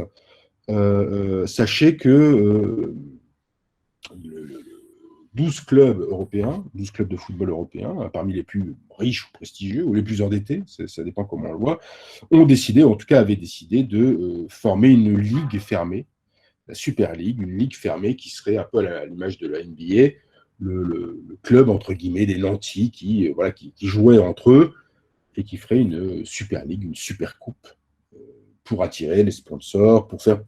sachez que 12 clubs européens, 12 clubs de football européens, parmi les plus riches ou prestigieux, ou les plus endettés, ça dépend comment on le voit, ont décidé, en tout cas avaient décidé de former une ligue fermée, la Super League, une ligue fermée qui serait un peu à l'image de la NBA, le club, entre guillemets, des nantis qui jouaient entre eux et qui ferait une Super League, une Super Coupe, pour attirer les sponsors, pour faire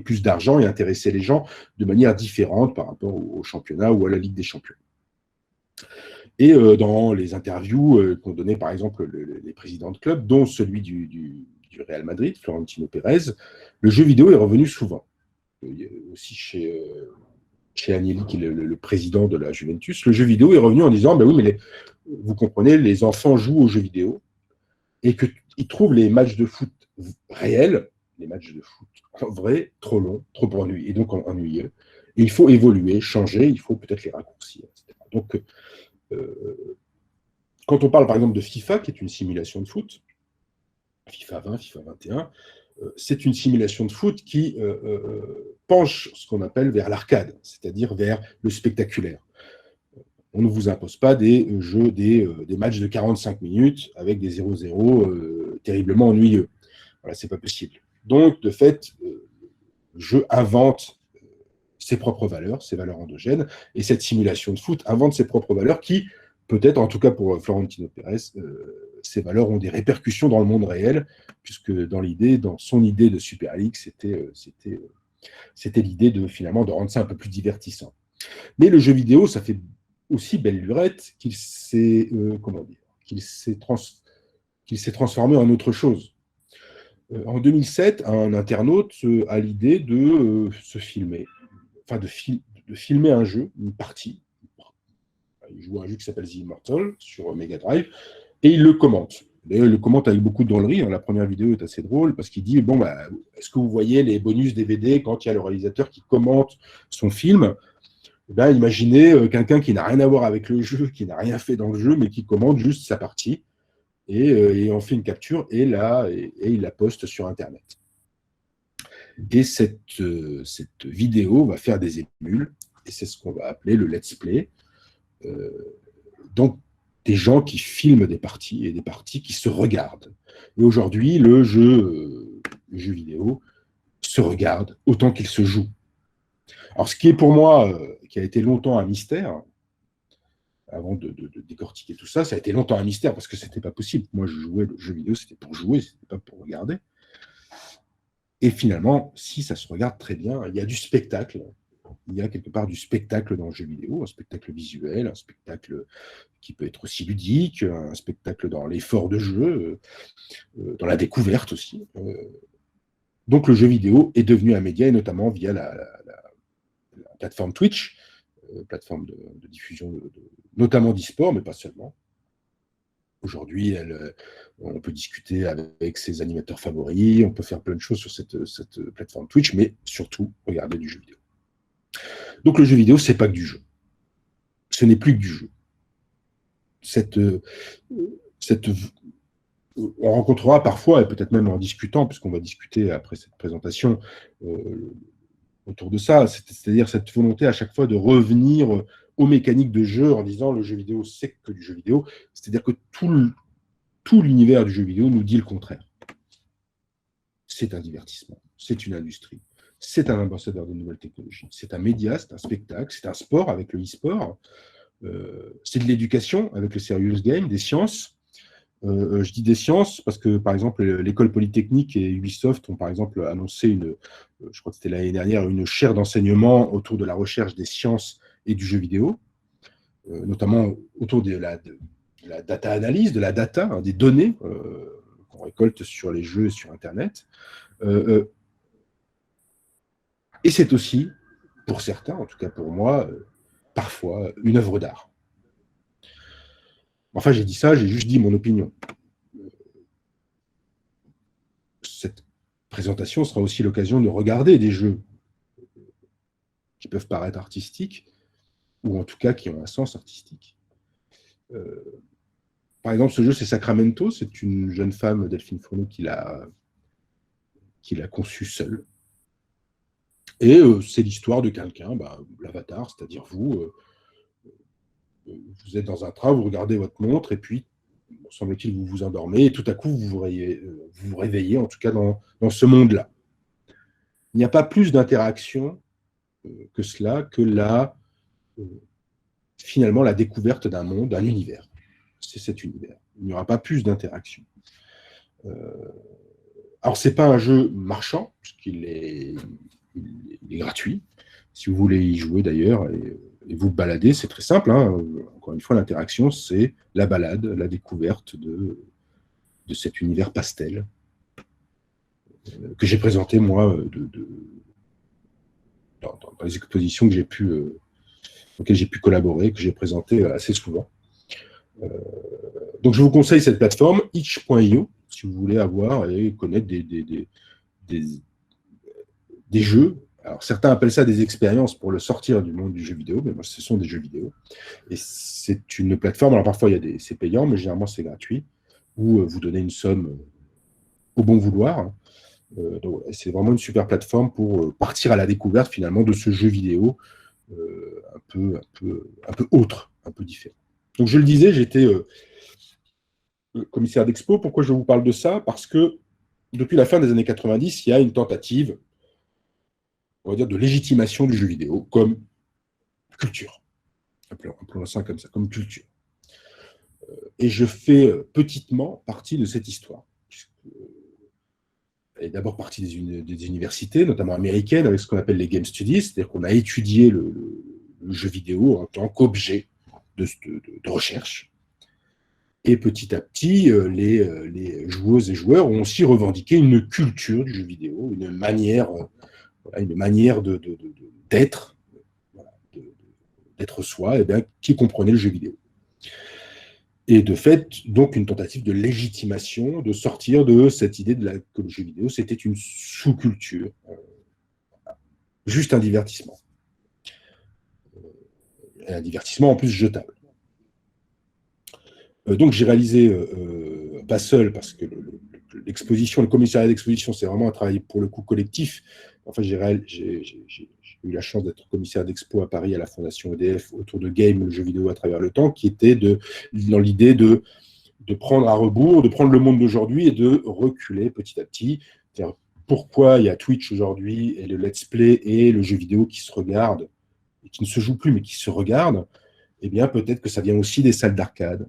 plus d'argent et intéresser les gens de manière différente par rapport au championnat ou à la Ligue des Champions. Et dans les interviews qu'ont donné par exemple les présidents de clubs, dont celui du Real Madrid, Florentino Pérez, le jeu vidéo est revenu souvent. Aussi chez Agnelli, qui est le président de la Juventus, le jeu vidéo est revenu en disant oui, mais vous comprenez, les enfants jouent aux jeux vidéo et qu'ils trouvent les matchs de foot réels, les matchs de foot en vrai, trop longs, trop ennuyeux, et donc ennuyeux. Et il faut évoluer, changer, il faut peut-être les raccourcir, etc. Donc, quand on parle par exemple de FIFA, qui est une simulation de foot, FIFA 20, FIFA 21, c'est une simulation de foot qui penche ce qu'on appelle vers l'arcade, c'est-à-dire vers le spectaculaire. On ne vous impose pas des matchs de 45 minutes avec des 0-0 terriblement ennuyeux. Voilà, c'est pas possible. Donc, de fait, le jeu invente ses propres valeurs, ses valeurs endogènes, et cette simulation de foot invente ses propres valeurs qui, peut-être, en tout cas pour Florentino Pérez, ces valeurs ont des répercussions dans le monde réel, puisque dans son idée de Super League, c'était l'idée de finalement de rendre ça un peu plus divertissant. Mais le jeu vidéo, ça fait aussi belle lurette qu'il s'est transformé en autre chose. En 2007, un internaute a l'idée de se filmer, enfin de filmer un jeu, une partie. Il joue à un jeu qui s'appelle The Immortal sur Mega Drive, et il le commente. D'ailleurs, il le commente avec beaucoup de drôlerie. La première vidéo est assez drôle parce qu'il dit est-ce que vous voyez les bonus DVD quand il y a le réalisateur qui commente son film? Imaginez quelqu'un qui n'a rien à voir avec le jeu, qui n'a rien fait dans le jeu, mais qui commente juste sa partie. Et on fait une capture et il la poste sur Internet. Et cette vidéo va faire des émules, et c'est ce qu'on va appeler le let's play. Donc, des gens qui filment des parties et des parties qui se regardent. Et aujourd'hui, le jeu vidéo se regarde autant qu'il se joue. Alors, ce qui est pour moi, qui a été longtemps un mystère, avant de décortiquer tout ça, ça a été longtemps un mystère parce que c'était pas possible. Moi, je jouais le jeu vidéo, c'était pour jouer, c'était pas pour regarder. Et finalement, si ça se regarde très bien, il y a du spectacle. Il y a quelque part du spectacle dans le jeu vidéo, un spectacle visuel, un spectacle qui peut être aussi ludique, un spectacle dans l'effort de jeu, dans la découverte aussi. Donc le jeu vidéo est devenu un média, et notamment via la plateforme Twitch, plateforme de diffusion notamment d'e-sport, mais pas seulement. Aujourd'hui, on peut discuter avec ses animateurs favoris, on peut faire plein de choses sur cette plateforme Twitch, mais surtout regarder du jeu vidéo. Donc le jeu vidéo, c'est pas que du jeu. Ce n'est plus que du jeu. On rencontrera parfois, et peut-être même en discutant, puisqu'on va discuter après cette présentation autour de ça, c'est-à-dire cette volonté à chaque fois de revenir aux mécaniques de jeu en disant le jeu vidéo, c'est que du jeu vidéo. C'est-à-dire que tout l'univers du jeu vidéo nous dit le contraire. C'est un divertissement, c'est une industrie, c'est un ambassadeur de nouvelles technologies, c'est un média, c'est un spectacle, c'est un sport avec le e-sport, c'est de l'éducation avec le serious game, des sciences. Je dis des sciences parce que, par exemple, l'école polytechnique et Ubisoft ont, par exemple, annoncé je crois que c'était l'année dernière, une chaire d'enseignement autour de la recherche des sciences et du jeu vidéo, notamment autour de la data analyse, de la data, des données qu'on récolte sur les jeux et sur Internet. Et c'est aussi, pour certains, en tout cas pour moi, parfois une œuvre d'art. Enfin, j'ai dit ça, j'ai juste dit mon opinion. Cette présentation sera aussi l'occasion de regarder des jeux qui peuvent paraître artistiques, ou en tout cas qui ont un sens artistique. Par exemple, ce jeu, c'est Sacramento, c'est une jeune femme, Delphine Fourneau, qui l'a conçu seule. Et c'est l'histoire de quelqu'un, l'avatar, c'est-à-dire vous êtes dans un train, vous regardez votre montre, et puis, semble-t-il, vous vous endormez, et tout à coup, vous vous réveillez, en tout cas dans ce monde-là. Il n'y a pas plus d'interaction que cela, que finalement la découverte d'un monde, d'un univers. C'est cet univers. Il n'y aura pas plus d'interaction. Alors, ce n'est pas un jeu marchand, puisqu'il est gratuit. Si vous voulez y jouer d'ailleurs et vous balader, c'est très simple. Encore une fois, l'interaction, c'est la balade, la découverte de cet univers pastel que j'ai présenté, moi, dans les expositions auxquelles j'ai pu collaborer, que j'ai présenté assez souvent. Donc, je vous conseille cette plateforme, itch.io, si vous voulez avoir et connaître des jeux. Alors, certains appellent ça des expériences pour le sortir du monde du jeu vidéo, mais moi, ce sont des jeux vidéo. Et c'est une plateforme, alors parfois, c'est payant, mais généralement, c'est gratuit, où vous donnez une somme au bon vouloir. Donc, c'est vraiment une super plateforme pour partir à la découverte, finalement, de ce jeu vidéo un peu autre, un peu différent. Donc, je le disais, j'étais commissaire d'expo. Pourquoi je vous parle de ça? Parce que depuis la fin des années 90, il y a une tentative, on va dire, de légitimation du jeu vidéo comme culture. Appelons ça comme ça, comme culture. Et je fais petitement partie de cette histoire. Elle est d'abord partie des universités, notamment américaines, avec ce qu'on appelle les game studies, c'est-à-dire qu'on a étudié le jeu vidéo en tant qu'objet de recherche. Et petit à petit, les joueuses et joueurs ont aussi revendiqué une culture du jeu vidéo, une manière d'être, d'être soi, qui comprenait le jeu vidéo. Et de fait, donc, une tentative de légitimation, de sortir de cette idée que le jeu vidéo, c'était une sous-culture, juste un divertissement. Et un divertissement en plus jetable. Donc, j'ai réalisé, pas seul, parce que l'exposition, le commissariat d'exposition, c'est vraiment un travail pour le coup collectif. Enfin, j'ai eu la chance d'être commissaire d'expo à Paris à la Fondation EDF autour de Game, le jeu vidéo à travers le temps, qui était dans l'idée de prendre à rebours, de prendre le monde d'aujourd'hui et de reculer petit à petit. C'est-à-dire pourquoi il y a Twitch aujourd'hui et le let's play et le jeu vidéo qui se regardent, et qui ne se joue plus mais qui se regardent. Eh bien, peut-être que ça vient aussi des salles d'arcade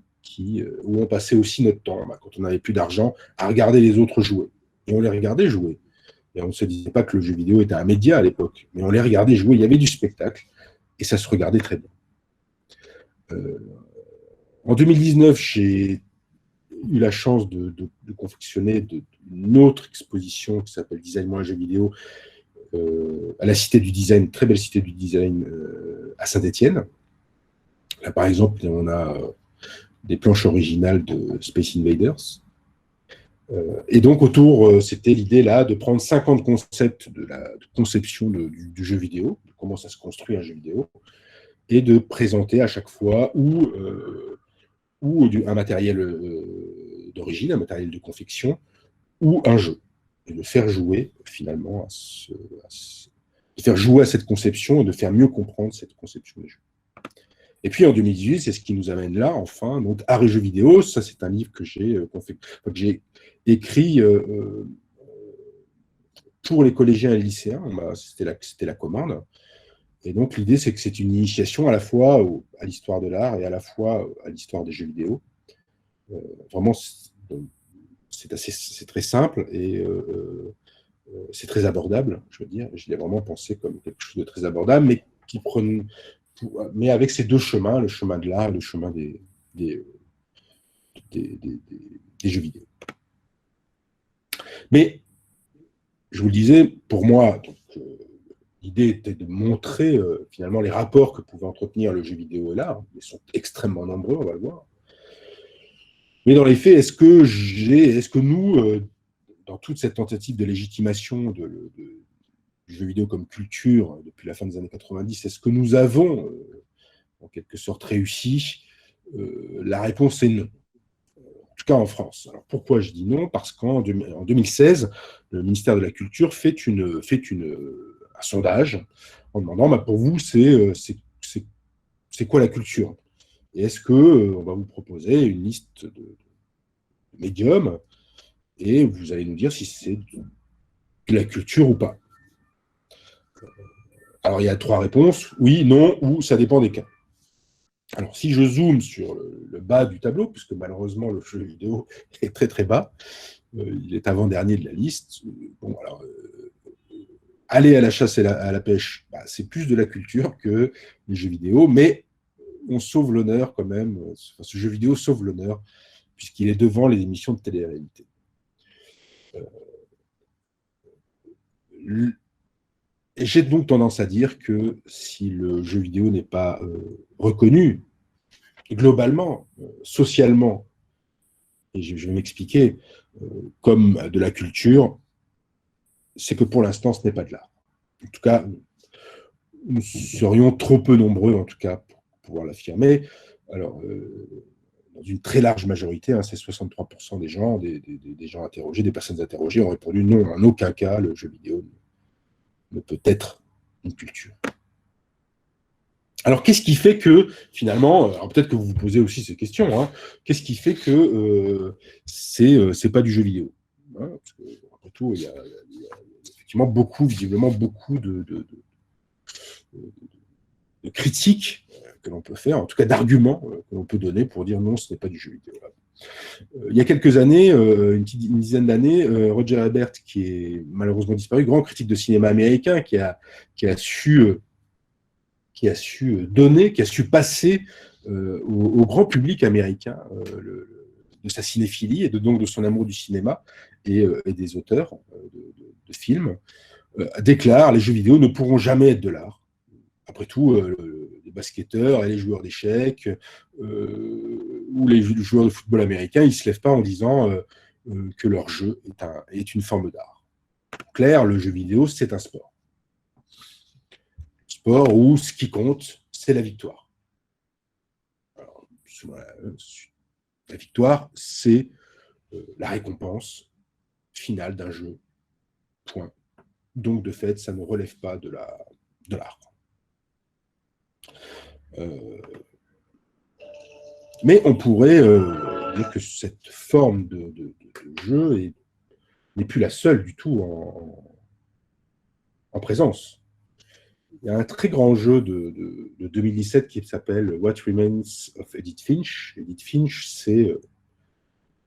où on passait aussi notre temps, quand on n'avait plus d'argent, à regarder les autres jouer. Et on les regardait jouer. Et on ne se disait pas que le jeu vidéo était un média à l'époque, mais on les regardait jouer, il y avait du spectacle, et ça se regardait très bien. En 2019, j'ai eu la chance de confectionner une autre exposition qui s'appelle Design moins jeux vidéo à la Cité du Design, très belle Cité du Design à Saint-Étienne. Là, par exemple, on a des planches originales de Space Invaders. Et donc, c'était l'idée là de prendre 50 concepts de conception du jeu vidéo, de comment ça se construit un jeu vidéo, et de présenter à chaque fois ou un matériel d'origine, un matériel de confection, ou un jeu. Et de faire jouer, finalement, de faire jouer à cette conception et de faire mieux comprendre cette conception des jeux. Et puis en 2018, c'est ce qui nous amène là, enfin, donc Art et jeux vidéo. Ça, c'est un livre que j'ai écrit pour les collégiens et les lycéens. C'était la commande. Et donc l'idée, c'est que c'est une initiation à la fois à l'histoire de l'art et à la fois à l'histoire des jeux vidéo. Vraiment, c'est très simple et c'est très abordable, je veux dire. Je l'ai vraiment pensé comme quelque chose de très abordable, mais avec ces deux chemins, le chemin de l'art et le chemin des jeux vidéo. Mais, je vous le disais, pour moi, l'idée était de montrer finalement les rapports que pouvait entretenir le jeu vidéo et l'art. Ils sont extrêmement nombreux, on va le voir. Mais dans les faits, est-ce que nous, dans toute cette tentative de légitimation du jeu vidéo comme culture depuis la fin des années 90, est-ce que nous avons, en quelque sorte, réussi? La réponse est non. En tout cas en France. Alors pourquoi je dis non? Parce qu'en 2016, le ministère de la Culture fait un sondage en demandant, pour vous, c'est quoi la culture? Et est-ce qu'on va vous proposer une liste de médiums et vous allez nous dire si c'est de la culture ou pas. Alors, il y a 3 réponses, oui, non, ou ça dépend des cas. Alors, si je zoome sur le bas du tableau, puisque malheureusement, le jeu vidéo est très très bas, il est avant-dernier de la liste. Bon, alors, aller à la chasse et à la pêche, c'est plus de la culture que les jeux vidéo, mais on sauve l'honneur quand même. Ce jeu vidéo sauve l'honneur, puisqu'il est devant les émissions de télé-réalité. Et j'ai donc tendance à dire que si le jeu vidéo n'est pas reconnu globalement, socialement, et je vais m'expliquer, comme de la culture, c'est que pour l'instant, ce n'est pas de l'art. En tout cas, nous serions trop peu nombreux, en tout cas, pour pouvoir l'affirmer. Alors, dans une très large majorité, c'est 63% des gens, des gens interrogés, des personnes interrogées ont répondu non, en aucun cas, le jeu vidéo ne peut être une culture. Alors, qu'est-ce qui fait que, finalement, alors peut-être que vous vous posez aussi ces questions, qu'est-ce qui fait que c'est pas du jeu vidéo, parce que, après tout, il y a effectivement visiblement beaucoup de critiques que l'on peut faire, en tout cas d'arguments que l'on peut donner pour dire non, ce n'est pas du jeu vidéo. Il y a quelques années, une dizaine d'années, Roger Ebert, qui est malheureusement disparu, grand critique de cinéma américain, qui a su donner, qui a su passer au grand public américain de sa cinéphilie et donc de son amour du cinéma et des auteurs de films, déclare: les jeux vidéo ne pourront jamais être de l'art. Après tout, les basketteurs et les joueurs d'échecs ou les joueurs de football américain, ils ne se lèvent pas en disant que leur jeu est une forme d'art. Clair, le jeu vidéo, c'est un sport. Sport où ce qui compte, c'est la victoire. Alors, la victoire, c'est la récompense finale d'un jeu. Point. Donc, de fait, ça ne relève pas de l'art. Mais on pourrait dire que cette forme de jeu n'est plus la seule du tout en présence. Il y a un très grand jeu de 2017 qui s'appelle What Remains of Edith Finch. Edith Finch, c'est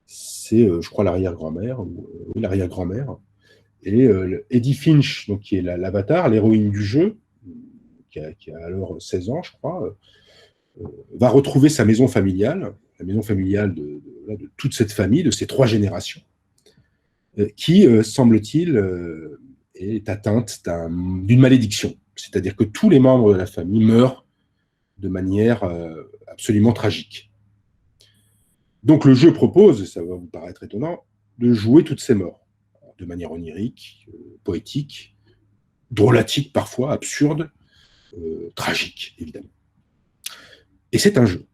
je crois, l'arrière-grand-mère. Et Edith Finch, donc, qui est l'avatar, l'héroïne du jeu, qui a alors 16 ans, je crois, va retrouver sa maison familiale, la maison familiale de toute cette famille, de ces 3 générations, qui, semble-t-il, est atteinte d'une malédiction. C'est-à-dire que tous les membres de la famille meurent de manière absolument tragique. Donc le jeu propose, et ça va vous paraître étonnant, de jouer toutes ces morts, de manière onirique, poétique, drôlatique parfois, absurde, tragique, évidemment. Et c'est un jeu.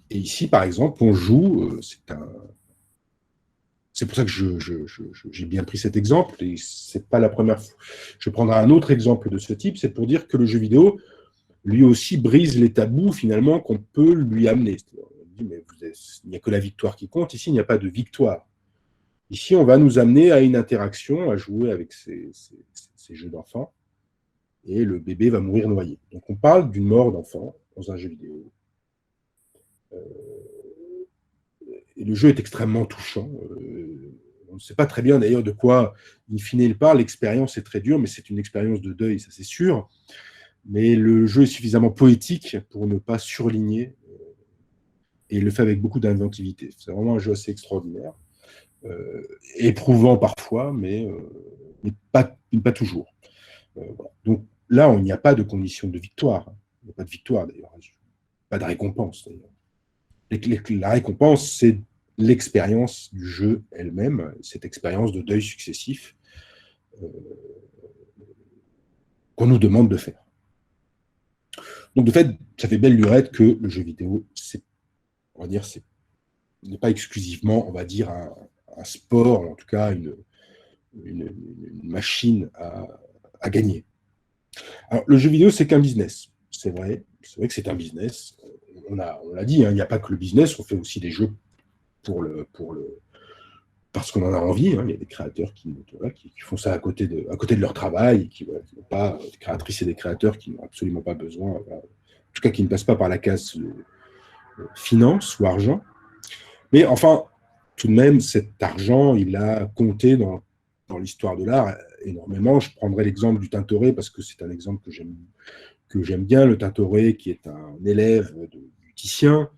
Et ici, par exemple, on joue, c'est pour ça que j'ai bien pris cet exemple, et c'est pas la première fois. Je prendrai un autre exemple de ce type, c'est pour dire que le jeu vidéo, lui aussi, brise les tabous, finalement, qu'on peut lui amener. On dit, mais il n'y a que la victoire qui compte. Ici, il n'y a pas de victoire. Ici, on va nous amener à une interaction, à jouer avec ces jeux d'enfants, et le bébé va mourir noyé. Donc, on parle d'une mort d'enfant dans un jeu vidéo. Et le jeu est extrêmement touchant. On ne sait pas très bien d'ailleurs de quoi, in fine, il parle. L'expérience est très dure, mais c'est une expérience de deuil, ça c'est sûr. Mais le jeu est suffisamment poétique pour ne pas surligner, et il le fait avec beaucoup d'inventivité. C'est vraiment un jeu assez extraordinaire, éprouvant parfois, mais pas toujours. Voilà. Donc là, il n'y a pas de condition de victoire. Il n'y a pas de victoire d'ailleurs, pas de récompense d'ailleurs. La récompense, c'est l'expérience du jeu elle-même, cette expérience de deuil successif qu'on nous demande de faire. Donc, de fait, ça fait belle lurette que le jeu vidéo, n'est pas exclusivement, on va dire, un sport, en tout cas une machine à gagner. Alors, le jeu vidéo, c'est qu'un business. C'est vrai que c'est un business. On l'a dit, hein, il n'y a pas que le business, on fait aussi des jeux parce qu'on en a envie. Hein. Il y a des créateurs qui font ça à côté de leur travail, qui n'ont pas, des créatrices et des créateurs qui n'ont absolument pas besoin, en tout cas qui ne passent pas par la case finance ou argent. Mais enfin, tout de même, cet argent, il a compté dans l'histoire de l'art énormément. Je prendrai l'exemple du Tintoret parce que c'est un exemple que j'aime bien. Le Tintoret, qui est un élève du Titien,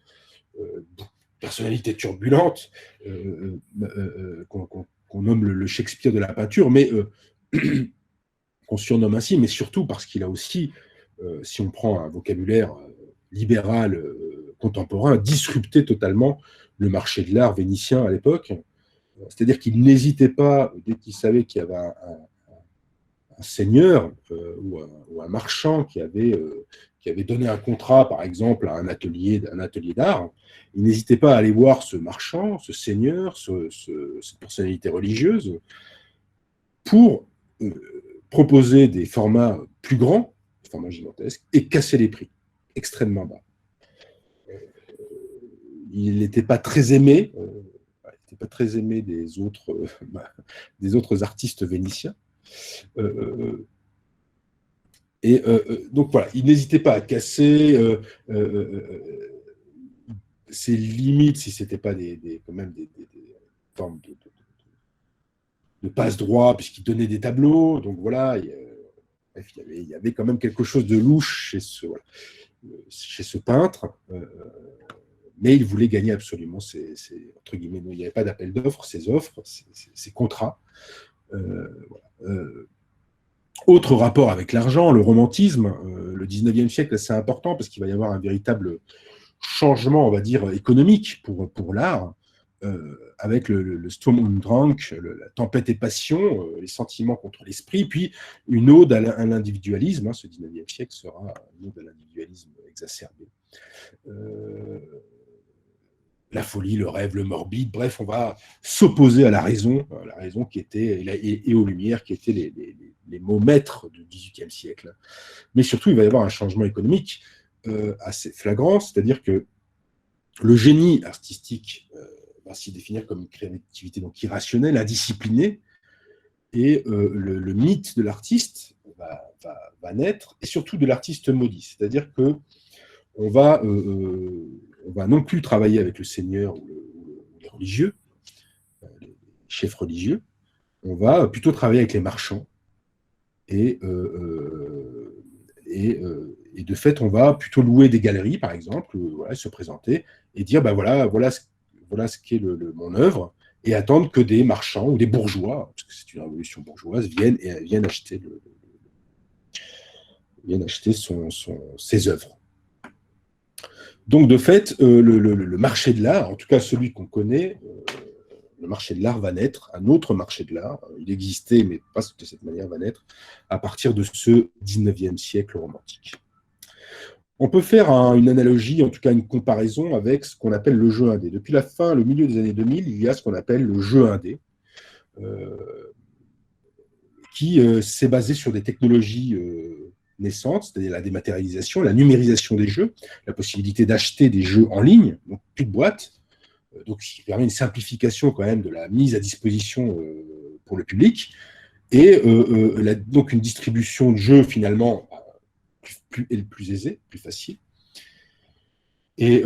personnalité turbulente, qu'on nomme le Shakespeare de la peinture, mais qu'on surnomme ainsi, mais surtout parce qu'il a aussi, si on prend un vocabulaire libéral contemporain, disrupté totalement le marché de l'art vénitien à l'époque. C'est-à-dire qu'il n'hésitait pas, dès qu'il savait qu'il y avait un seigneur ou un marchand qui avait donné un contrat, par exemple, à un atelier d'art, il n'hésitait pas à aller voir ce marchand, ce seigneur, cette personnalité religieuse, pour proposer des formats plus grands, des formats gigantesques, et casser les prix extrêmement bas. Il n'était pas très aimé, des autres artistes vénitiens. Donc voilà, il n'hésitait pas à casser ses limites, si ce n'était pas quand même des formes de passe-droit, puisqu'il donnait des tableaux. Donc voilà, il y avait quand même quelque chose de louche chez ce peintre. Mais il voulait gagner absolument entre guillemets, il n'y avait pas d'appel d'offres, ses contrats. Autre rapport avec l'argent, le romantisme, le 19e siècle, c'est important parce qu'il va y avoir un véritable changement, on va dire, économique pour l'art, avec le Sturm und Drang, la tempête et passion, les sentiments contre l'esprit, puis une ode à l'individualisme. Ce 19e siècle sera une ode à l'individualisme exacerbé. La folie, le rêve, le morbide, bref, on va s'opposer à la raison qui était, et aux lumières, qui étaient les mots maîtres du XVIIIe siècle. Mais surtout, il va y avoir un changement économique assez flagrant, c'est-à-dire que le génie artistique va s'y définir comme une créativité donc irrationnelle, indisciplinée, et le mythe de l'artiste va naître, et surtout de l'artiste maudit, c'est-à-dire que on va non plus travailler avec le seigneur ou les religieux, les chefs religieux, on va plutôt travailler avec les marchands. Et de fait, on va plutôt louer des galeries, par exemple, se présenter et dire, voilà ce qu'est mon œuvre, et attendre que des marchands ou des bourgeois, parce que c'est une révolution bourgeoise, viennent acheter ses œuvres. Donc, de fait, le marché de l'art, en tout cas celui qu'on connaît, le marché de l'art va naître, un autre marché de l'art, il existait, mais pas de cette manière, va naître à partir de ce 19e siècle romantique. On peut faire une analogie, en tout cas une comparaison avec ce qu'on appelle le jeu indé. Depuis le milieu des années 2000, il y a ce qu'on appelle le jeu indé, qui s'est basé sur des technologies naissantes, c'est-à-dire la dématérialisation, la numérisation des jeux, la possibilité d'acheter des jeux en ligne, donc plus de boîtes, donc ce qui permet une simplification quand même de la mise à disposition pour le public, et donc une distribution de jeux finalement plus aisée, plus facile. Et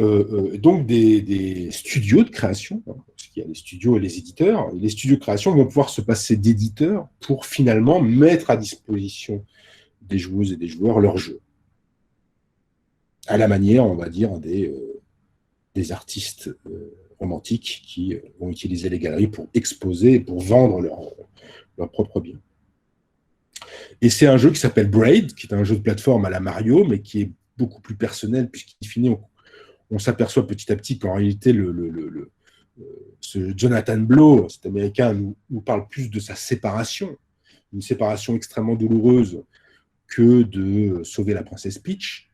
donc des studios de création, parce qu'il y a les studios et les éditeurs. Les studios de création vont pouvoir se passer d'éditeurs pour finalement mettre à disposition des joueuses et des joueurs leurs jeux. À la manière, on va dire, des artistes romantiques qui vont utiliser les galeries pour exposer et pour vendre leurs propres biens. Et c'est un jeu qui s'appelle Braid, qui est un jeu de plateforme à la Mario, mais qui est beaucoup plus personnel, puisqu'il finit, on s'aperçoit petit à petit qu'en réalité, ce Jonathan Blow, cet Américain, nous parle plus de sa séparation, une séparation extrêmement douloureuse que de sauver la princesse Peach.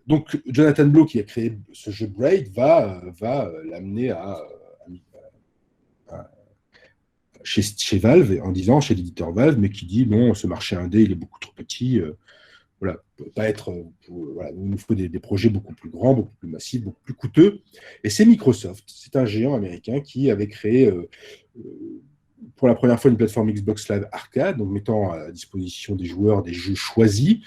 Donc, Jonathan Blow, qui a créé ce jeu Braid, va l'amener à chez Valve, en disant, chez l'éditeur Valve, mais qui dit non, ce marché indé, il est beaucoup trop petit. Voilà, peut pas être. Voilà, il nous faut des projets beaucoup plus grands, beaucoup plus massifs, beaucoup plus coûteux. Et c'est Microsoft, c'est un géant américain qui avait créé pour la première fois une plateforme Xbox Live Arcade, donc mettant à disposition des joueurs des jeux choisis,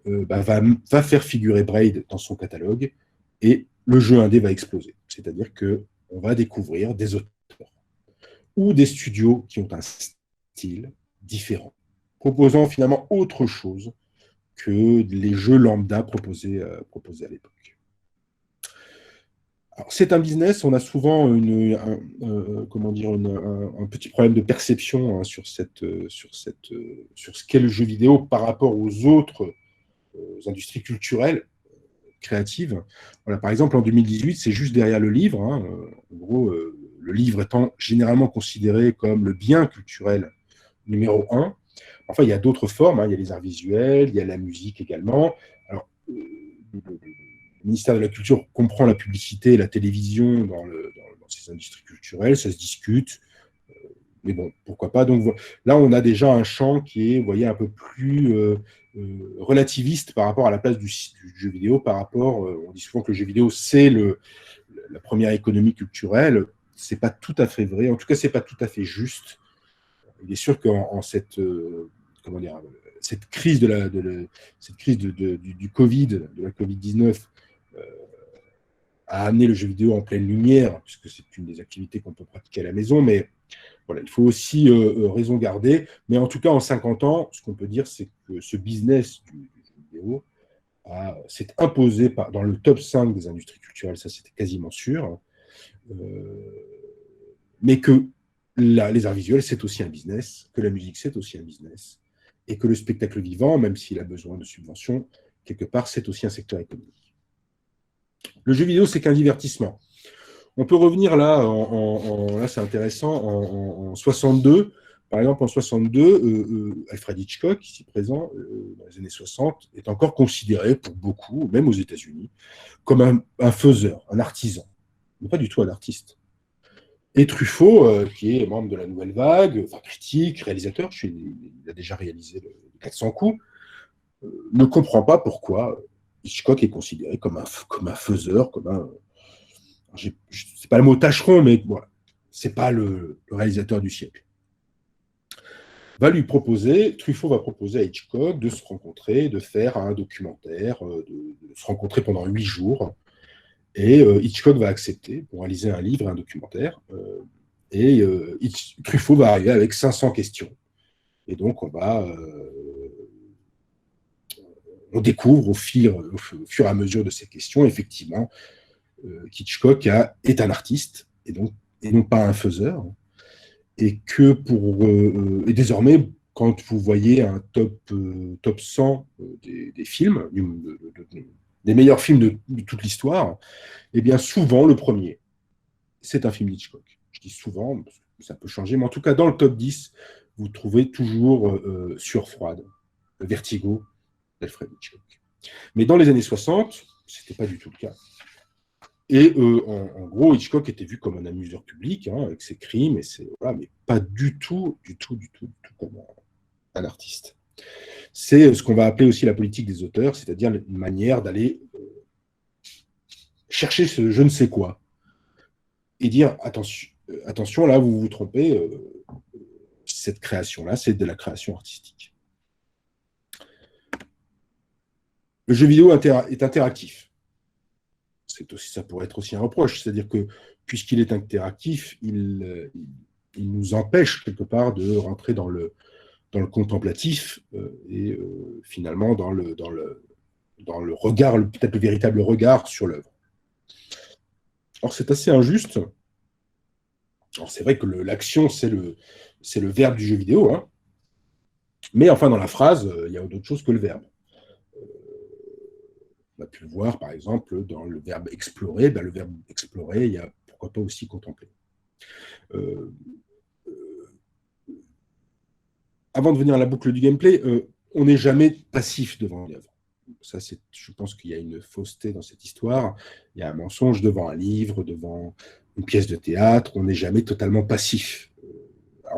va faire figurer Braid dans son catalogue et le jeu indé va exploser. C'est-à-dire qu'on va découvrir des auteurs ou des studios qui ont un style différent, proposant finalement autre chose que les jeux lambda proposés à l'époque. Alors, c'est un business, on a souvent un petit problème de perception sur ce qu'est le jeu vidéo par rapport aux autres industries culturelles créatives. Voilà, par exemple, en 2018, c'est juste derrière le livre. En gros, le livre étant généralement considéré comme le bien culturel numéro 1. Enfin, il y a d'autres formes, il y a les arts visuels, il y a la musique également. Alors, le ministère de la Culture comprend la publicité et la télévision dans ces industries culturelles, ça se discute, mais bon, pourquoi pas. Donc là, on a déjà un champ qui est, vous voyez, un peu plus relativiste par rapport à la place du jeu vidéo, par rapport, on dit souvent que le jeu vidéo, c'est la première économie culturelle. C'est pas tout à fait vrai, en tout cas, c'est pas tout à fait juste. Il est sûr qu'en cette crise du Covid, de la Covid-19, a amené le jeu vidéo en pleine lumière, puisque c'est une des activités qu'on peut pratiquer à la maison, mais voilà, il faut aussi raison garder. Mais en tout cas, en 50 ans, ce qu'on peut dire, c'est que ce business du jeu vidéo s'est imposé dans le top 5 des industries culturelles, ça c'était quasiment sûr, mais que les arts visuels, c'est aussi un business, que la musique, c'est aussi un business, et que le spectacle vivant, même s'il a besoin de subventions, quelque part, c'est aussi un secteur économique. Le jeu vidéo, c'est qu'un divertissement. On peut revenir là, là c'est intéressant, en 62, par exemple en 62, Alfred Hitchcock, ici présent, dans les années 60, est encore considéré pour beaucoup, même aux États-Unis, comme un faiseur, un artisan, mais pas du tout un artiste. Et Truffaut, qui est membre de la Nouvelle Vague, enfin critique, réalisateur, il a déjà réalisé 400 coups, ne comprend pas pourquoi Hitchcock est considéré comme un faiseur, c'est pas le mot tâcheron, mais voilà, c'est pas le réalisateur du siècle. Truffaut va proposer à Hitchcock de se rencontrer, de faire un documentaire, de se rencontrer pendant 8 jours. Et Hitchcock va accepter pour réaliser un livre et un documentaire. Truffaut va arriver avec 500 questions. Et donc, on découvre au fur et à mesure de ces questions, effectivement, qu'Hitchcock est un artiste, et non pas un faiseur. Et et désormais, quand vous voyez un top 100 des films, des meilleurs films de toute l'histoire, eh bien souvent le premier, c'est un film d'Hitchcock. Je dis souvent, ça peut changer, mais en tout cas dans le top 10, vous trouvez toujours Sueur froide, Vertigo d'Alfred Hitchcock. Mais dans les années 60, c'était pas du tout le cas. Et en gros, Hitchcock était vu comme un amuseur public, avec ses crimes, mais pas du tout comme un artiste. C'est ce qu'on va appeler aussi la politique des auteurs, c'est-à-dire une manière d'aller chercher ce je ne sais quoi et dire attention, là vous vous trompez, cette création-là, c'est de la création artistique. Le jeu vidéo est interactif. Ça pourrait être aussi un reproche, c'est-à-dire que puisqu'il est interactif, il nous empêche quelque part de rentrer dans le contemplatif et finalement dans le regard, peut-être le véritable regard sur l'œuvre. Alors c'est assez injuste. Alors c'est vrai que l'action, c'est le verbe du jeu vidéo, mais enfin dans la phrase, il y a d'autres choses que le verbe. On a pu le voir, par exemple, dans le verbe explorer. Le verbe explorer, il y a pourquoi pas aussi contempler. Avant de venir à la boucle du gameplay, on n'est jamais passif devant l'œuvre. Ça, je pense qu'il y a une fausseté dans cette histoire. Il y a un mensonge devant un livre, devant une pièce de théâtre. On n'est jamais totalement passif.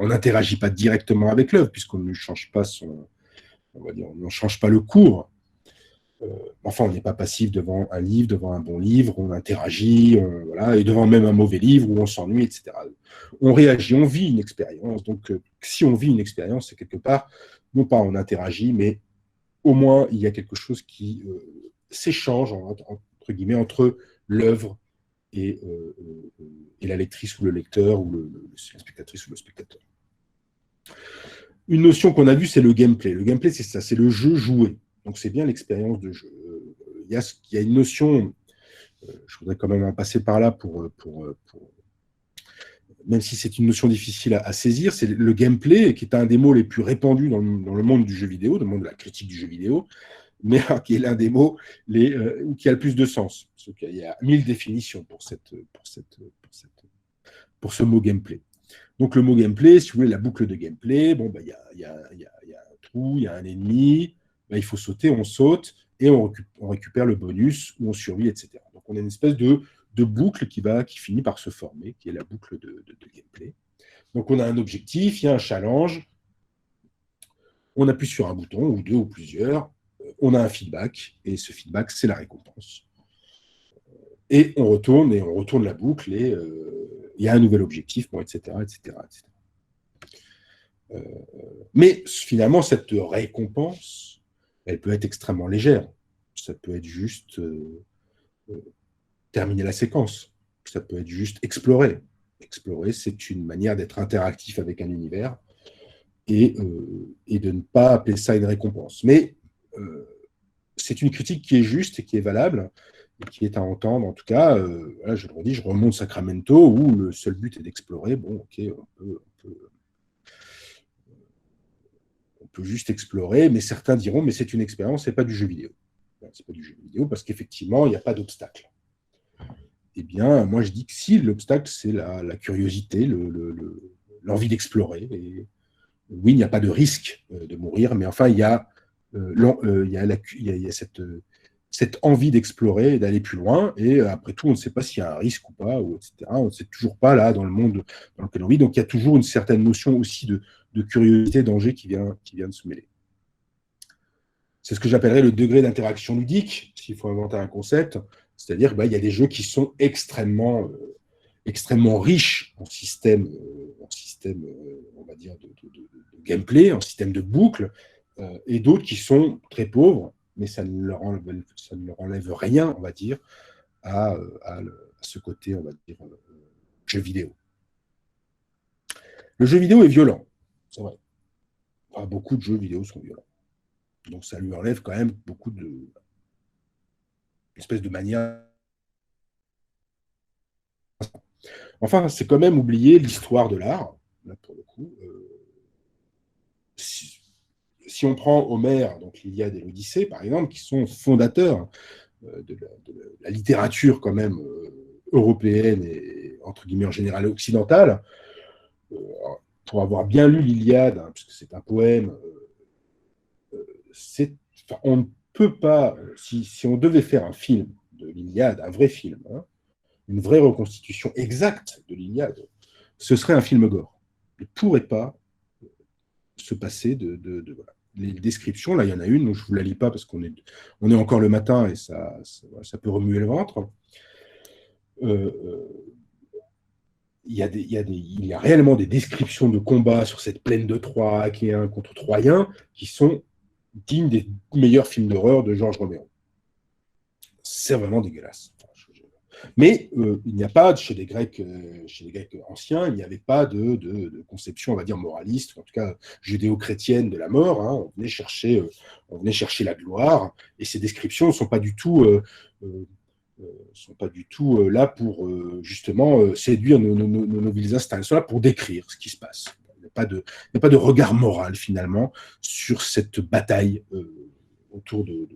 on n'interagit pas directement avec l'œuvre, puisqu'on ne change pas on va dire, on ne change pas le cours. Enfin, on n'est pas passif devant un livre, devant un bon livre, on interagit, voilà, et devant même un mauvais livre où on s'ennuie, etc. On réagit, on vit une expérience. Donc, si on vit une expérience, c'est quelque part, non pas on interagit, mais au moins il y a quelque chose qui s'échange entre guillemets entre l'œuvre et la lectrice ou le lecteur ou la spectatrice ou le spectateur. Une notion qu'on a vue, c'est le gameplay. Le gameplay, c'est ça, c'est le jeu joué. Donc, c'est bien l'expérience de jeu. Il y a une notion, je voudrais quand même en passer par là même si c'est une notion difficile à saisir, c'est le gameplay, qui est un des mots les plus répandus dans le monde du jeu vidéo, dans le monde de la critique du jeu vidéo, mais qui est l'un des mots qui a le plus de sens. Parce qu'il y a 1000 définitions pour ce mot gameplay. Donc, le mot gameplay, si vous voulez, la boucle de gameplay, bon, il y a un trou, il y a un ennemi, il faut sauter, on saute, et on récupère le bonus, ou on survit, etc. Donc, on a une espèce de boucle qui finit par se former, qui est la boucle de gameplay. Donc, on a un objectif, il y a un challenge, on appuie sur un bouton, ou deux, ou plusieurs, on a un feedback, et ce feedback, c'est la récompense. Et on retourne la boucle, et il y a un nouvel objectif, bon, etc., etc., etc. Mais finalement, cette récompense, elle peut être extrêmement légère. Ça peut être juste terminer la séquence. Ça peut être juste explorer. Explorer, c'est une manière d'être interactif avec un univers et de ne pas appeler ça une récompense. Mais c'est une critique qui est juste et qui est valable, et qui est à entendre. En tout cas, voilà, je le redis, je remonte Sacramento, où le seul but est d'explorer. Bon, ok, on peut juste explorer, mais certains diront, mais c'est une expérience, c'est pas du jeu vidéo. C'est pas du jeu vidéo parce qu'effectivement, il n'y a pas d'obstacle. Eh bien, moi, je dis que si, l'obstacle, c'est la curiosité, l'envie d'explorer. Et oui, il n'y a pas de risque de mourir, mais enfin, il y a cette envie d'explorer et d'aller plus loin. Et après tout, on ne sait pas s'il y a un risque ou pas, etc. On ne sait toujours pas, là, dans le monde dans lequel on vit. Donc, il y a toujours une certaine notion aussi de curiosité, danger qui vient de se mêler. C'est ce que j'appellerais le degré d'interaction ludique, s'il faut inventer un concept. C'est-à-dire qu'il y a des jeux qui sont extrêmement riches en système, on va dire, de gameplay, en système de boucle, et d'autres qui sont très pauvres, mais ça ne leur enlève rien, on va dire, à ce côté, on va dire, jeu vidéo. Le jeu vidéo est violent, c'est vrai. Enfin, beaucoup de jeux vidéo sont violents. Donc ça lui enlève quand même beaucoup espèce de manière. Enfin, c'est quand même oublier l'histoire de l'art, là pour le coup. Si on prend Homère, donc l'Iliade et l'Odyssée, par exemple, qui sont fondateurs de la littérature quand même européenne et entre guillemets en général occidentale, pour avoir bien lu l'Iliade, hein, puisque c'est un poème, on ne peut pas, si on devait faire un film de l'Iliade, un vrai film, hein, une vraie reconstitution exacte de l'Iliade, ce serait un film gore. Il ne pourrait pas se passer voilà. Les descriptions, là, il y en a une, donc je ne vous la lis pas parce qu'on est encore le matin et ça peut remuer le ventre. Il y a réellement des descriptions de combats sur cette plaine de Troie, qui est un contre Troyen, qui sont dignes des meilleurs films d'horreur de Georges Romero. C'est vraiment dégueulasse. Mais il n'y a pas, chez les Grecs anciens, il n'y avait pas de conception, on va dire, moraliste, ou en tout cas judéo-chrétienne de la mort. Hein. On venait chercher la gloire, et ces descriptions ne sont pas du tout là pour justement séduire nos vils instincts. Elles sont là pour décrire ce qui se passe. Il n'y a pas de regard moral, finalement, sur cette bataille autour de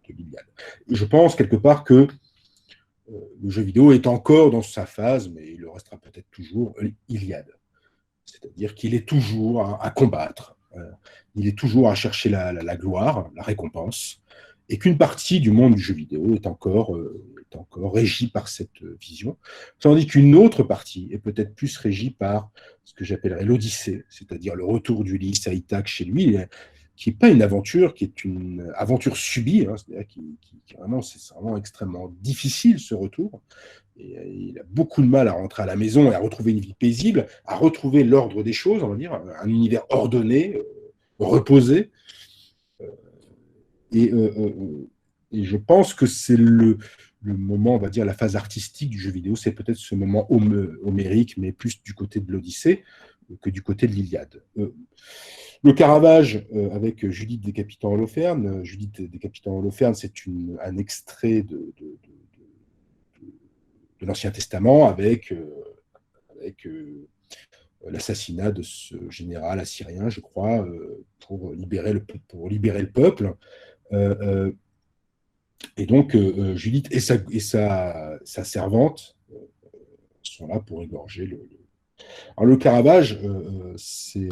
l'Iliade. Et je pense, quelque part, que le jeu vidéo est encore dans sa phase, mais il le restera peut-être toujours, Iliade. C'est-à-dire qu'il est toujours à combattre, il est toujours à chercher la gloire, la récompense, et qu'une partie du monde du jeu vidéo est encore est encore régie par cette vision, tandis qu'une autre partie est peut-être plus régie par ce que j'appellerais l'Odyssée, c'est-à-dire le retour d'Ulysse à Ithaque chez lui, qui n'est pas une aventure, qui est une aventure subie, hein, c'est-à-dire c'est vraiment extrêmement difficile ce retour. Et il a beaucoup de mal à rentrer à la maison et à retrouver une vie paisible, à retrouver l'ordre des choses, on va dire, un univers ordonné, reposé. Et je pense que c'est le moment, on va dire, la phase artistique du jeu vidéo, c'est peut-être ce moment homérique, mais plus du côté de l'Odyssée que du côté de l'Iliade. Le Caravage avec Judith décapitant Holoferne. Judith décapitant Holoferne, c'est un extrait de l'Ancien Testament avec l'assassinat de ce général assyrien, je crois, pour libérer le peuple. Et donc, Judith et sa servante sont là pour égorger le... Alors, le Caravage, c'est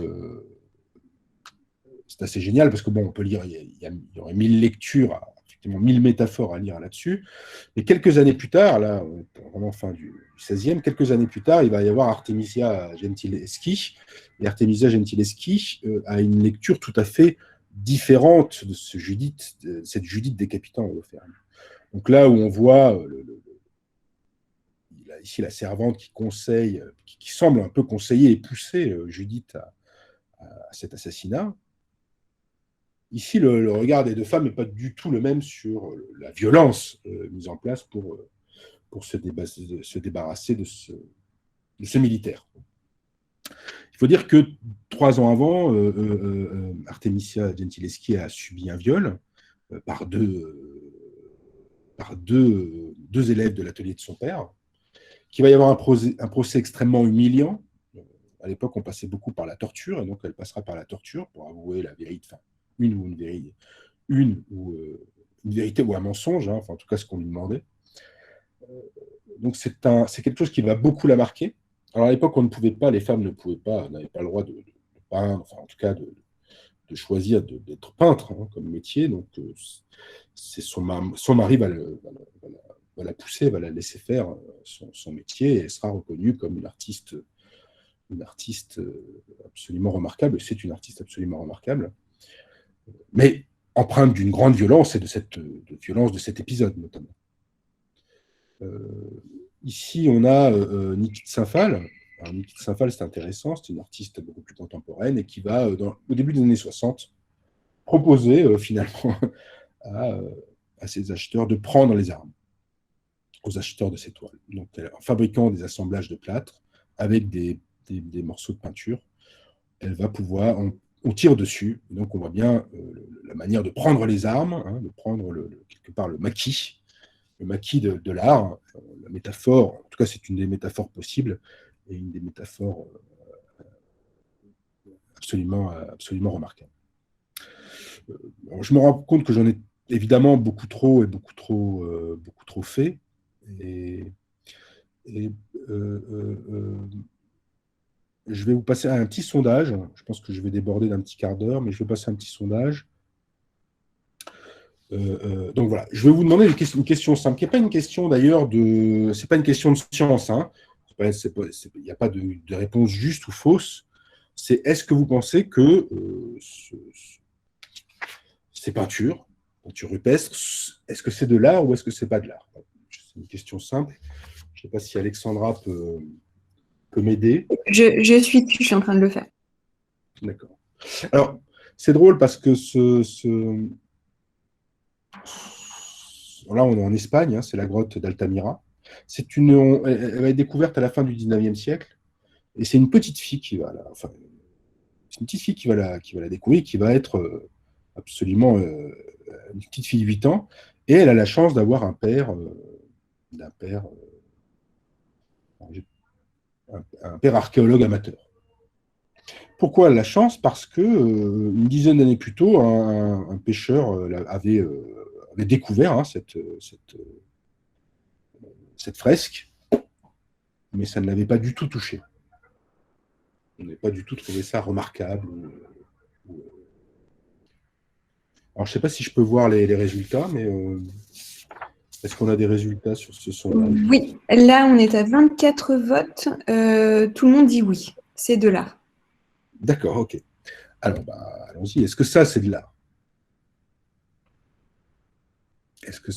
assez génial parce que, bon, on peut lire, il y aurait 1000 lectures, effectivement 1000 métaphores à lire là-dessus. Mais quelques années plus tard, là, vraiment fin du XVIe, quelques années plus tard, il va y avoir Artemisia Gentileschi. Et Artemisia Gentileschi a une lecture tout à fait différente de cette Judith décapitant Holoferne. Donc là où on voit ici la servante qui conseille, qui semble un peu conseiller et pousser Judith à cet assassinat. Ici, le regard des deux femmes n'est pas du tout le même sur la violence mise en place pour se débarrasser de ce militaire. Il faut dire que 3 ans avant, Artemisia Gentileschi a subi un viol par deux élèves de l'atelier de son père, qu'il va y avoir un procès extrêmement humiliant. À l'époque, on passait beaucoup par la torture, et donc elle passera par la torture pour avouer la vérité, enfin, une vérité ou un mensonge, hein, enfin, en tout cas ce qu'on lui demandait. Donc c'est quelque chose qui va beaucoup la marquer. Alors à l'époque, les femmes n'avaient pas le droit de peindre, enfin en tout cas de choisir d'être peintre hein, comme métier. Donc son mari va la pousser, va la laisser faire son métier, et elle sera reconnue comme une artiste absolument remarquable. C'est une artiste absolument remarquable, mais empreinte d'une grande violence et de violence de cet épisode notamment. Ici, on a Niki de Saint-Phal. Alors, Niki de Saint-Phal, c'est intéressant, c'est une artiste beaucoup plus contemporaine et qui va, au début des années 60, proposer finalement à ses acheteurs de prendre les armes, aux acheteurs de ses toiles. Donc, en fabriquant des assemblages de plâtre avec des morceaux de peinture, elle va pouvoir, on tire dessus, et donc on voit bien la manière de prendre les armes, hein, de prendre quelque part le maquis de l'art, la métaphore, en tout cas c'est une des métaphores possibles, et une des métaphores absolument remarquables. Je me rends compte que j'en ai évidemment beaucoup trop fait, et je vais vous passer à un petit sondage. Je pense que je vais déborder d'un petit quart d'heure, mais je vais passer un petit sondage. Donc voilà, je vais vous demander une question simple, qui n'est pas une question d'ailleurs c'est pas une question de science, hein. Il n'y a pas de réponse juste ou fausse. C'est est-ce que vous pensez que ces peintures rupestres, est-ce que c'est de l'art ou est-ce que c'est pas de l'art? C'est une question simple. Je ne sais pas si Alexandra peut m'aider. Je suis en train de le faire. D'accord. Alors, c'est drôle parce que là, on est en Espagne, hein, c'est la grotte d'Altamira. Elle va être découverte à la fin du 19e siècle, et c'est une petite fille qui va la découvrir, qui va être absolument une petite fille de 8 ans, et elle a la chance d'avoir un père archéologue amateur. Pourquoi elle a la chance? Parce que une dizaine d'années plus tôt, un pêcheur avait découvert hein, cette fresque, mais ça ne l'avait pas du tout touché. On n'avait pas du tout trouvé ça remarquable. Alors, je ne sais pas si je peux voir les résultats, mais Est-ce qu'on a des résultats sur ce sondage? Oui, là, on est à 24 votes. Tout le monde dit oui, c'est de l'art. D'accord, ok. Alors, allons-y. Est-ce que ça, c'est de l'art? Est-ce que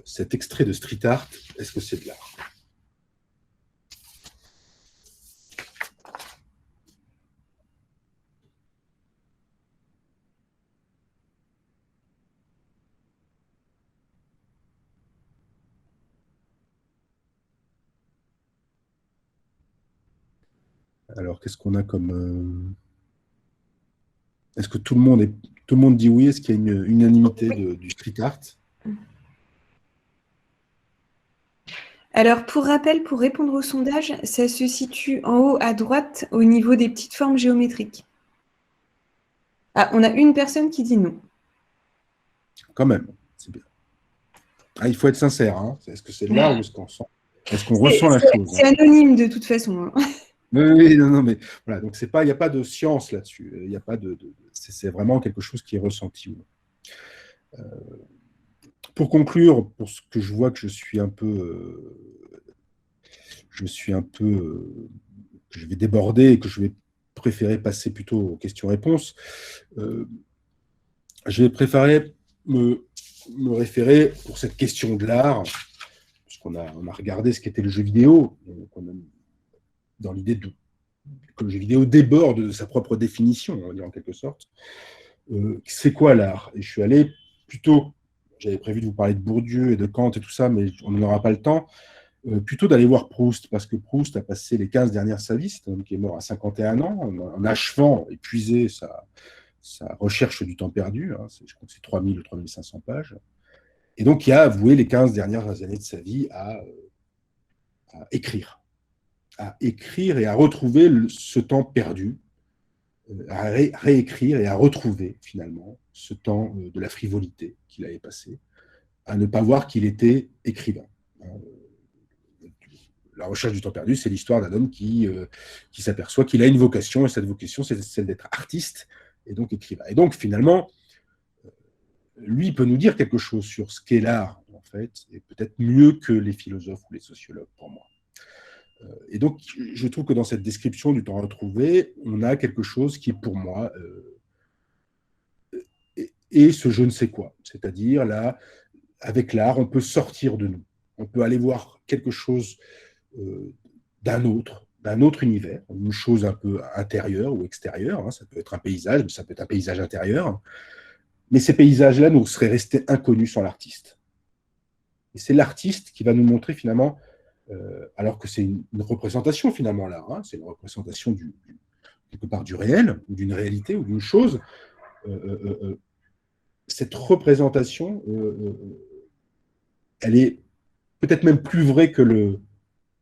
cet extrait de street art, est-ce que c'est de l'art? Alors, qu'est-ce qu'on a comme... Est-ce que tout le monde dit oui? Est-ce qu'il y a une unanimité du street art? Alors, pour rappel, pour répondre au sondage, ça se situe en haut à droite au niveau des petites formes géométriques. Ah, on a une personne qui dit non. Quand même, c'est bien. Ah, il faut être sincère. Hein. Est-ce que c'est de l'art ou est-ce qu'on ressent la chose? C'est anonyme de toute façon. Oui, non, mais voilà. Donc il n'y a pas de science là-dessus. Il y a pas c'est vraiment quelque chose qui est ressenti. Pour conclure, pour ce que je vois que je vais déborder et que je vais préférer passer plutôt aux questions-réponses. Je vais préférer me référer pour cette question de l'art, puisqu'on a regardé ce qu'était le jeu vidéo, dans l'idée que le jeu vidéo déborde de sa propre définition, on va dire en quelque sorte. C'est quoi l'art? Et je suis allé plutôt, j'avais prévu de vous parler de Bourdieu et de Kant et tout ça, mais on n'aura pas le temps, plutôt d'aller voir Proust, parce que Proust a passé les 15 dernières de sa vie, c'est un homme qui est mort à 51 ans, en achevant, épuisé sa recherche du temps perdu, hein, je crois que c'est 3000 ou 3500 pages, et donc il a avoué les 15 dernières années de sa vie à écrire et à retrouver ce temps perdu, à réécrire et à retrouver finalement ce temps de la frivolité qu'il avait passé, à ne pas voir qu'il était écrivain. La recherche du temps perdu, c'est l'histoire d'un homme qui s'aperçoit qu'il a une vocation, et cette vocation, c'est celle d'être artiste et donc écrivain. Et donc finalement, lui peut nous dire quelque chose sur ce qu'est l'art, en fait, et peut-être mieux que les philosophes ou les sociologues pour moi. Et donc, je trouve que dans cette description du temps retrouvé, on a quelque chose qui, pour moi, est ce je ne sais quoi. C'est-à-dire, là, avec l'art, on peut sortir de nous. On peut aller voir quelque chose d'un autre univers, une chose un peu intérieure ou extérieure. Hein. Ça peut être un paysage, mais ça peut être un paysage intérieur. Mais ces paysages-là nous seraient restés inconnus sans l'artiste. Et c'est l'artiste qui va nous montrer finalement, alors que c'est une représentation finalement là, hein, c'est une représentation quelque part du réel, ou d'une réalité, ou d'une chose. Cette représentation, elle est peut-être même plus vraie que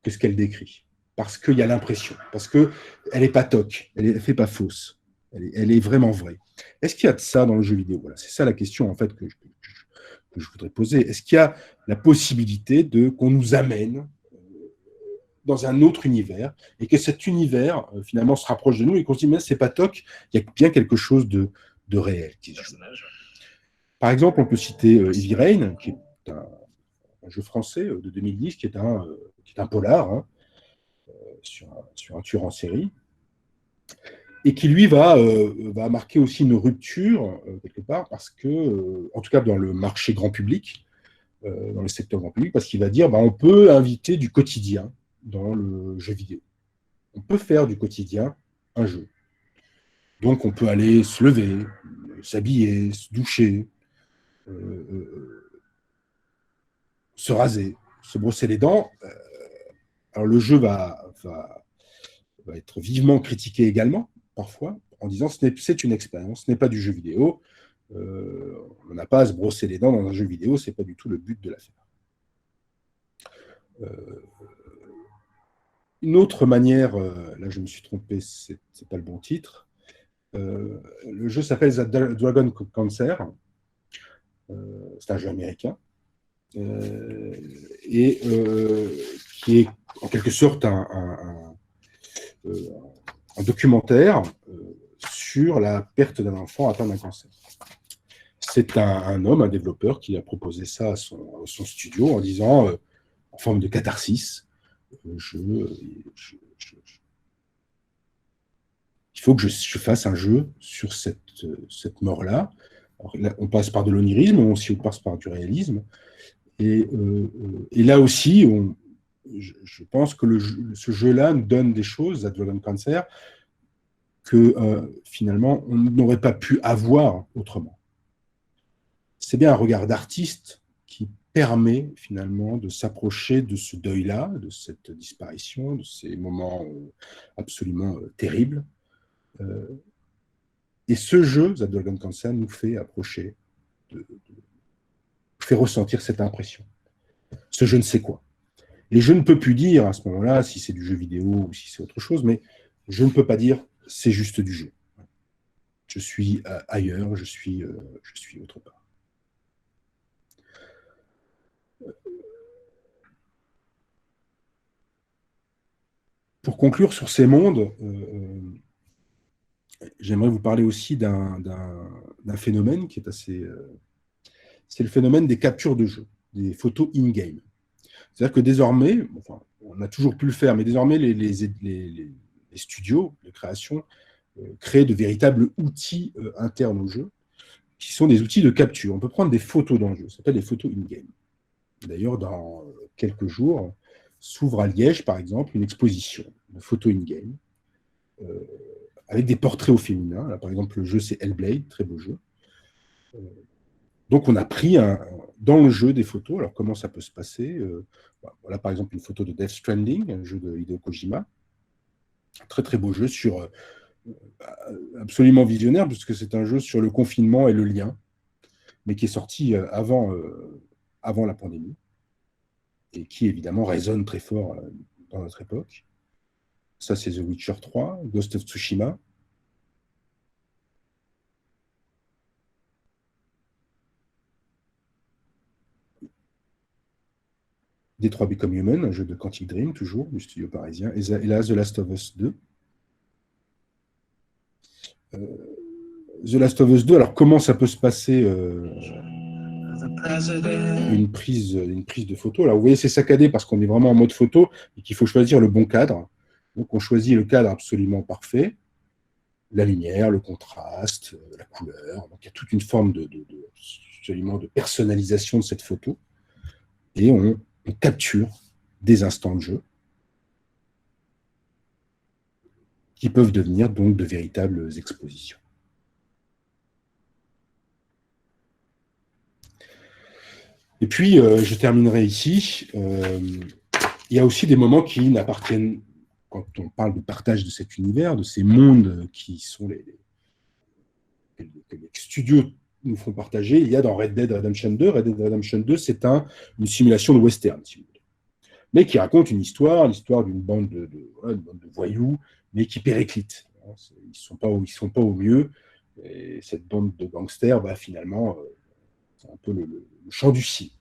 ce qu'elle décrit, parce qu'il y a l'impression, parce qu'elle n'est pas toc, elle ne fait pas fausse, elle est vraiment vraie. Est-ce qu'il y a de ça dans le jeu vidéo? Voilà, c'est ça la question en fait que je voudrais poser. Est-ce qu'il y a la possibilité qu'on nous amène dans un autre univers, et que cet univers finalement se rapproche de nous, et qu'on se dit mais c'est pas toc, il y a bien quelque chose de réel qui se joue. Par exemple, on peut citer Heavy Rain, qui est un jeu français de 2010, qui est un polar, hein, sur un tueur en série, et qui, lui, va marquer aussi une rupture, quelque part, parce que, en tout cas dans le marché grand public, dans le secteur grand public, parce qu'il va dire on peut inviter du quotidien dans le jeu vidéo. On peut faire du quotidien un jeu. Donc, on peut aller se lever, s'habiller, se doucher, se raser, se brosser les dents. Alors, le jeu va être vivement critiqué également, parfois, en disant c'est une expérience, ce n'est pas du jeu vidéo. On n'a pas à se brosser les dents dans un jeu vidéo, ce n'est pas du tout le but de l'affaire. Une autre manière, là je me suis trompé, c'est pas le bon titre. Le jeu s'appelle The Dragon Cancer. C'est un jeu américain. Et qui est en quelque sorte un documentaire sur la perte d'un enfant atteint d'un cancer. c'est un homme, un développeur, qui a proposé ça à son studio en disant, en forme de catharsis, il faut que je fasse un jeu sur cette mort-là. Là, on passe par de l'onirisme, on aussi passe par du réalisme. Et là aussi, je pense que ce jeu-là nous donne des choses, à Dragon Cancer, que finalement, on n'aurait pas pu avoir autrement. C'est bien un regard d'artiste qui permet finalement de s'approcher de ce deuil-là, de cette disparition, de ces moments absolument terribles. Et ce jeu, The Dragon Cancer, nous fait approcher, nous fait ressentir cette impression, ce je ne sais quoi. Et je ne peux plus dire à ce moment-là si c'est du jeu vidéo ou si c'est autre chose, mais je ne peux pas dire c'est juste du jeu. Je suis ailleurs, je suis autre part. Pour conclure sur ces mondes, j'aimerais vous parler aussi d'un phénomène qui est assez... c'est le phénomène des captures de jeu, des photos in-game. C'est-à-dire que désormais, enfin, on a toujours pu le faire, mais désormais, les studios de création créent de véritables outils internes au jeu, qui sont des outils de capture. On peut prendre des photos dans le jeu, ça s'appelle des photos in-game. D'ailleurs, dans quelques jours, s'ouvre à Liège, par exemple, une exposition de photos in-game, avec des portraits au féminin. Là, par exemple, le jeu, c'est Hellblade, très beau jeu. Donc, on a pris dans le jeu des photos. Alors, comment ça peut se passer? Voilà, par exemple, une photo de Death Stranding, un jeu de Hideo Kojima. Très, très beau jeu, absolument visionnaire, puisque c'est un jeu sur le confinement et le lien, mais qui est sorti avant la pandémie, et qui, évidemment, résonne très fort dans notre époque. Ça, c'est The Witcher 3, Ghost of Tsushima. Detroit Become Human, un jeu de Quantic Dream, toujours, du studio parisien. Et là, The Last of Us 2. The Last of Us 2, alors comment ça peut se passer une prise de photo? Alors, vous voyez, c'est saccadé parce qu'on est vraiment en mode photo et qu'il faut choisir le bon cadre. Donc, on choisit le cadre absolument parfait, la lumière, le contraste, la couleur. Donc, il y a toute une forme de personnalisation de cette photo. Et on capture des instants de jeu qui peuvent devenir donc de véritables expositions. Et puis, je terminerai ici. Il y a aussi des moments qui n'appartiennent, quand on parle de partage de cet univers, de ces mondes qui sont que les studios nous font partager. Il y a dans Red Dead Redemption 2. Red Dead Redemption 2, c'est une simulation de western, si vous voulez, mais qui raconte l'histoire d'une bande de voyous, mais qui périclite. Ils sont pas au mieux. Et cette bande de gangsters, finalement, c'est un peu le champ du cygne.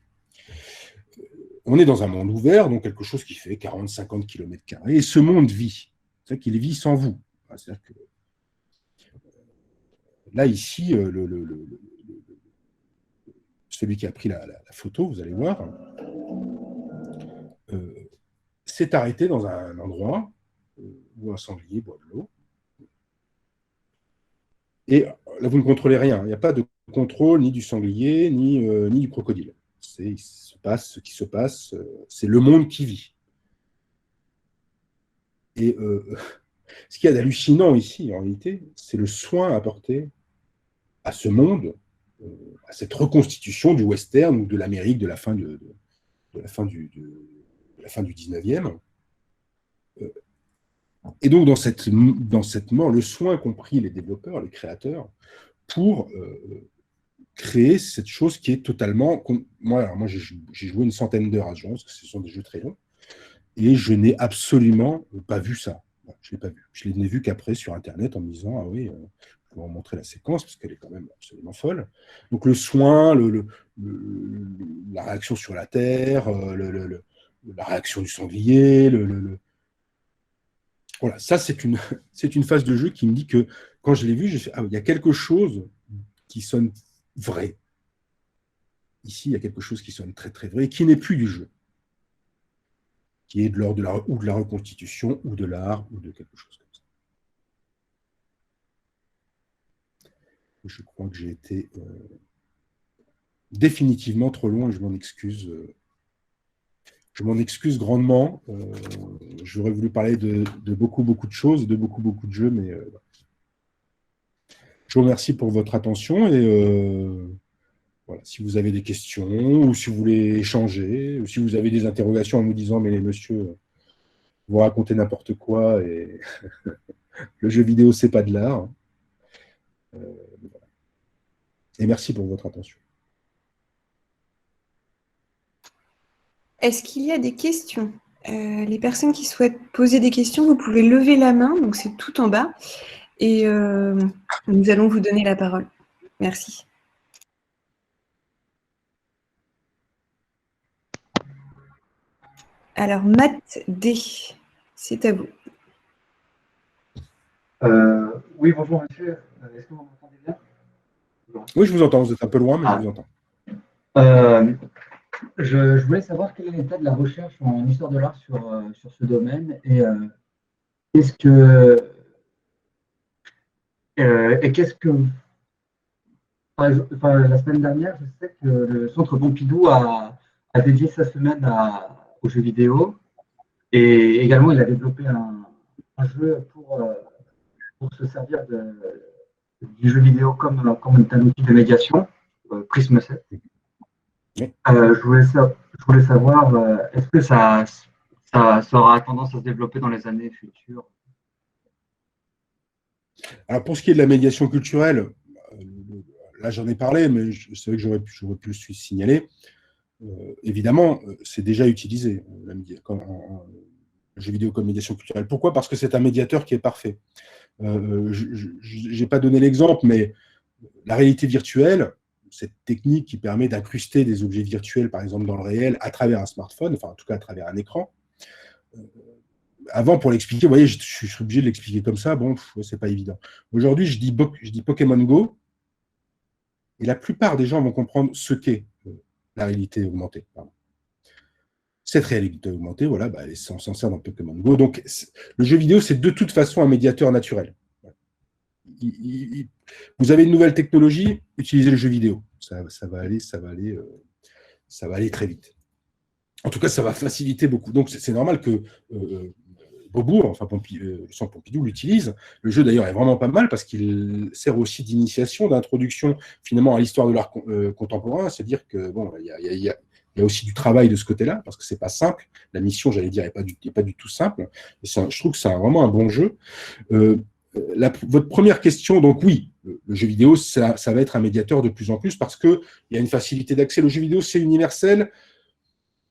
On est dans un monde ouvert, donc quelque chose qui fait 40-50 km², et ce monde vit. C'est-à-dire qu'il vit sans vous. C'est-à-dire que là, ici, celui qui a pris la photo, vous allez voir, s'est arrêté dans un endroit où un sanglier boit de l'eau. Et là, vous ne contrôlez rien. Il n'y a pas de contrôle ni du sanglier, ni du crocodile. Il se passe ce qui se passe. C'est le monde qui vit. Et ce qu'il y a d'hallucinant ici, en réalité, c'est le soin apporté à ce monde, à cette reconstitution du western ou de l'Amérique de la fin du 19e. Et donc, dans cette mort, le soin qu'ont pris les développeurs, les créateurs, pour créer cette chose qui est totalement... Moi, j'ai joué une centaine d'heures à ce jeu, parce que ce sont des jeux très longs, et je n'ai absolument pas vu ça. Je ne l'ai pas vu. Je l'ai vu qu'après sur Internet en me disant, ah oui, je vais vous montrer la séquence, parce qu'elle est quand même absolument folle. Donc le soin, la réaction sur la terre, la réaction du sanglier, voilà, ça c'est une phase de jeu qui me dit que quand je l'ai vu, j'ai fait, ah, il y a quelque chose qui sonne vrai. ici, il y a quelque chose qui sonne très très vrai, qui n'est plus du jeu, qui est de l'ordre de la reconstitution, ou de l'art, ou de quelque chose comme ça. Je crois que j'ai été définitivement trop long et je m'en excuse. Je m'en excuse grandement. J'aurais voulu parler de beaucoup de choses, de beaucoup de jeux, mais je vous remercie pour votre attention et voilà, si vous avez des questions ou si vous voulez échanger ou si vous avez des interrogations en nous disant mais monsieur, vous racontez n'importe quoi et le jeu vidéo c'est pas de l'art. Et merci pour votre attention. Est-ce qu'il y a des questions? Les personnes qui souhaitent poser des questions, vous pouvez lever la main, donc c'est tout en bas, et nous allons vous donner la parole. Merci. Alors, Matt D, c'est à vous. Oui, bonjour monsieur. Est-ce que vous m'entendez bien? Oui, je vous entends. Vous êtes un peu loin, mais je vous entends. Je voulais savoir quel est l'état de la recherche en histoire de l'art sur ce domaine et qu'est-ce que la semaine dernière, je sais que le Centre Pompidou a dédié sa semaine aux jeux vidéo et également il a développé un jeu pour se servir du jeu vidéo comme un outil de médiation, Prism 7. Je voulais savoir, est-ce que ça aura tendance à se développer dans les années futures? Alors, pour ce qui est de la médiation culturelle, là, j'en ai parlé, mais c'est vrai que j'aurais pu le signaler. Évidemment, c'est déjà utilisé, le jeu vidéo comme médiation culturelle. Pourquoi? Parce que c'est un médiateur qui est parfait. Je n'ai pas donné l'exemple, mais la réalité virtuelle, cette technique qui permet d'incruster des objets virtuels, par exemple dans le réel, à travers un smartphone, enfin en tout cas à travers un écran. Avant, pour l'expliquer, vous voyez, je suis obligé de l'expliquer comme ça, bon, c'est pas évident. Aujourd'hui, je dis Pokémon Go, et la plupart des gens vont comprendre ce qu'est la réalité augmentée. Pardon. Cette réalité augmentée, voilà, on s'en sert dans Pokémon Go. Donc, le jeu vidéo, c'est de toute façon un médiateur naturel. Vous avez une nouvelle technologie, utilisez le jeu vidéo. Ça va aller très vite. En tout cas, ça va faciliter beaucoup. Donc, c'est normal que Beaubourg, enfin le Centre Pompidou l'utilise. Le jeu, d'ailleurs, est vraiment pas mal parce qu'il sert aussi d'initiation, d'introduction, finalement, à l'histoire de l'art contemporain. C'est-à-dire que, bon, il y a aussi du travail de ce côté-là, parce que c'est pas simple. La mission, j'allais dire, n'est pas du tout simple. Et je trouve que c'est vraiment un bon jeu. Votre première question, donc oui, le jeu vidéo, ça va être un médiateur de plus en plus parce qu'il y a une facilité d'accès. Le jeu vidéo, c'est universel,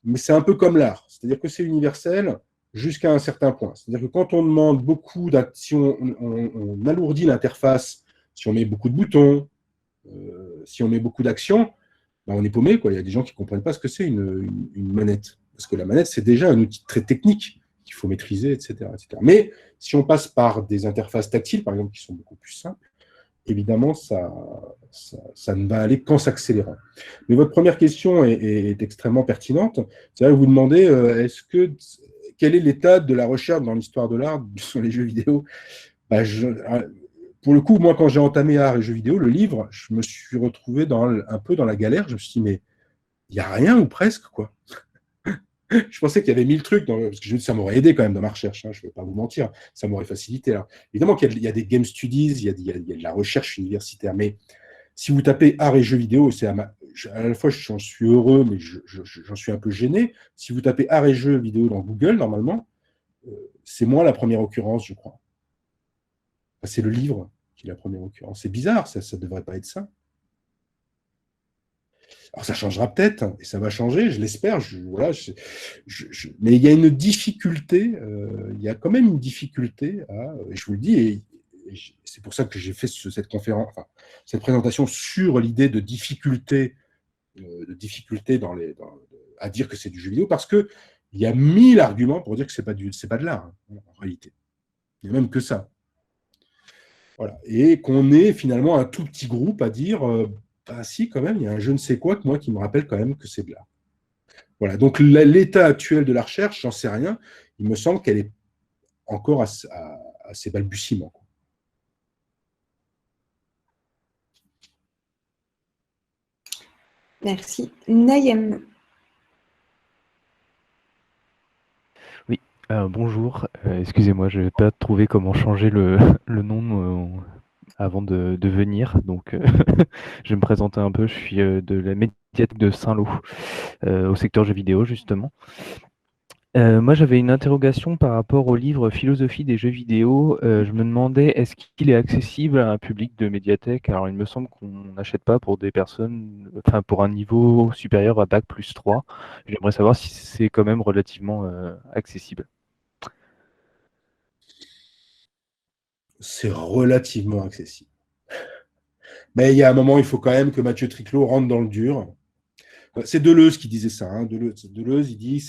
mais c'est un peu comme l'art. C'est-à-dire que c'est universel jusqu'à un certain point. C'est-à-dire que quand on demande beaucoup, si on alourdit l'interface, si on met beaucoup de boutons, si on met beaucoup d'actions, on est paumé, quoi. Il y a des gens qui ne comprennent pas ce que c'est une manette. Parce que la manette, c'est déjà un outil très technique qu'il faut maîtriser, etc., etc. Mais si on passe par des interfaces tactiles, par exemple, qui sont beaucoup plus simples, évidemment, ça ne va aller qu'en s'accélérant. Mais votre première question est extrêmement pertinente. C'est vrai que vous demandez, quel est l'état de la recherche dans l'histoire de l'art sur les jeux vidéo? Pour le coup, moi, quand j'ai entamé art et jeux vidéo, le livre, je me suis retrouvé un peu dans la galère. Je me suis dit, mais il n'y a rien ou presque, quoi. Je pensais qu'il y avait 1000 trucs, parce que ça m'aurait aidé quand même dans ma recherche, hein, je ne vais pas vous mentir, ça m'aurait facilité. Là. Évidemment qu'il y a des game studies, il y a de la recherche universitaire, mais si vous tapez art et jeux vidéo, à la fois j'en suis heureux, mais j'en suis un peu gêné. Si vous tapez art et jeux vidéo dans Google, normalement, c'est moi la première occurrence, je crois. Enfin, c'est le livre qui est la première occurrence. C'est bizarre, ça ne devrait pas être ça. Alors ça changera peut-être, et ça va changer, je l'espère. Mais il y a une difficulté, il y a quand même une difficulté, et je vous le dis, et c'est pour ça que j'ai fait cette conférence, cette présentation sur l'idée de difficulté à dire que c'est du jeu vidéo, parce qu'il y a 1000 arguments pour dire que c'est pas de l'art, en réalité. Il n'y a même que ça. Voilà. Et qu'on est finalement un tout petit groupe à dire Ah si, quand même, il y a un je ne sais quoi que moi qui me rappelle quand même que c'est de l'art. Voilà, donc l'état actuel de la recherche, j'en sais rien. Il me semble qu'elle est encore à ses balbutiements. Merci. Naïm. Oui, bonjour. Excusez-moi, je n'ai pas trouvé comment changer le nom avant de venir. Donc, je vais me présenter un peu. Je suis de la médiathèque de Saint-Lô, au secteur jeux vidéo, justement. Moi, j'avais une interrogation par rapport au livre Philosophie des jeux vidéo. Je me demandais, est-ce qu'il est accessible à un public de médiathèque? Alors, il me semble qu'on n'achète pas pour des personnes, enfin, pour un niveau supérieur à Bac+3. J'aimerais savoir si c'est quand même relativement accessible. C'est relativement accessible. Mais il y a un moment, il faut quand même que Mathieu Triclot rentre dans le dur. C'est Deleuze qui disait ça. Hein. Deleuze, il dit,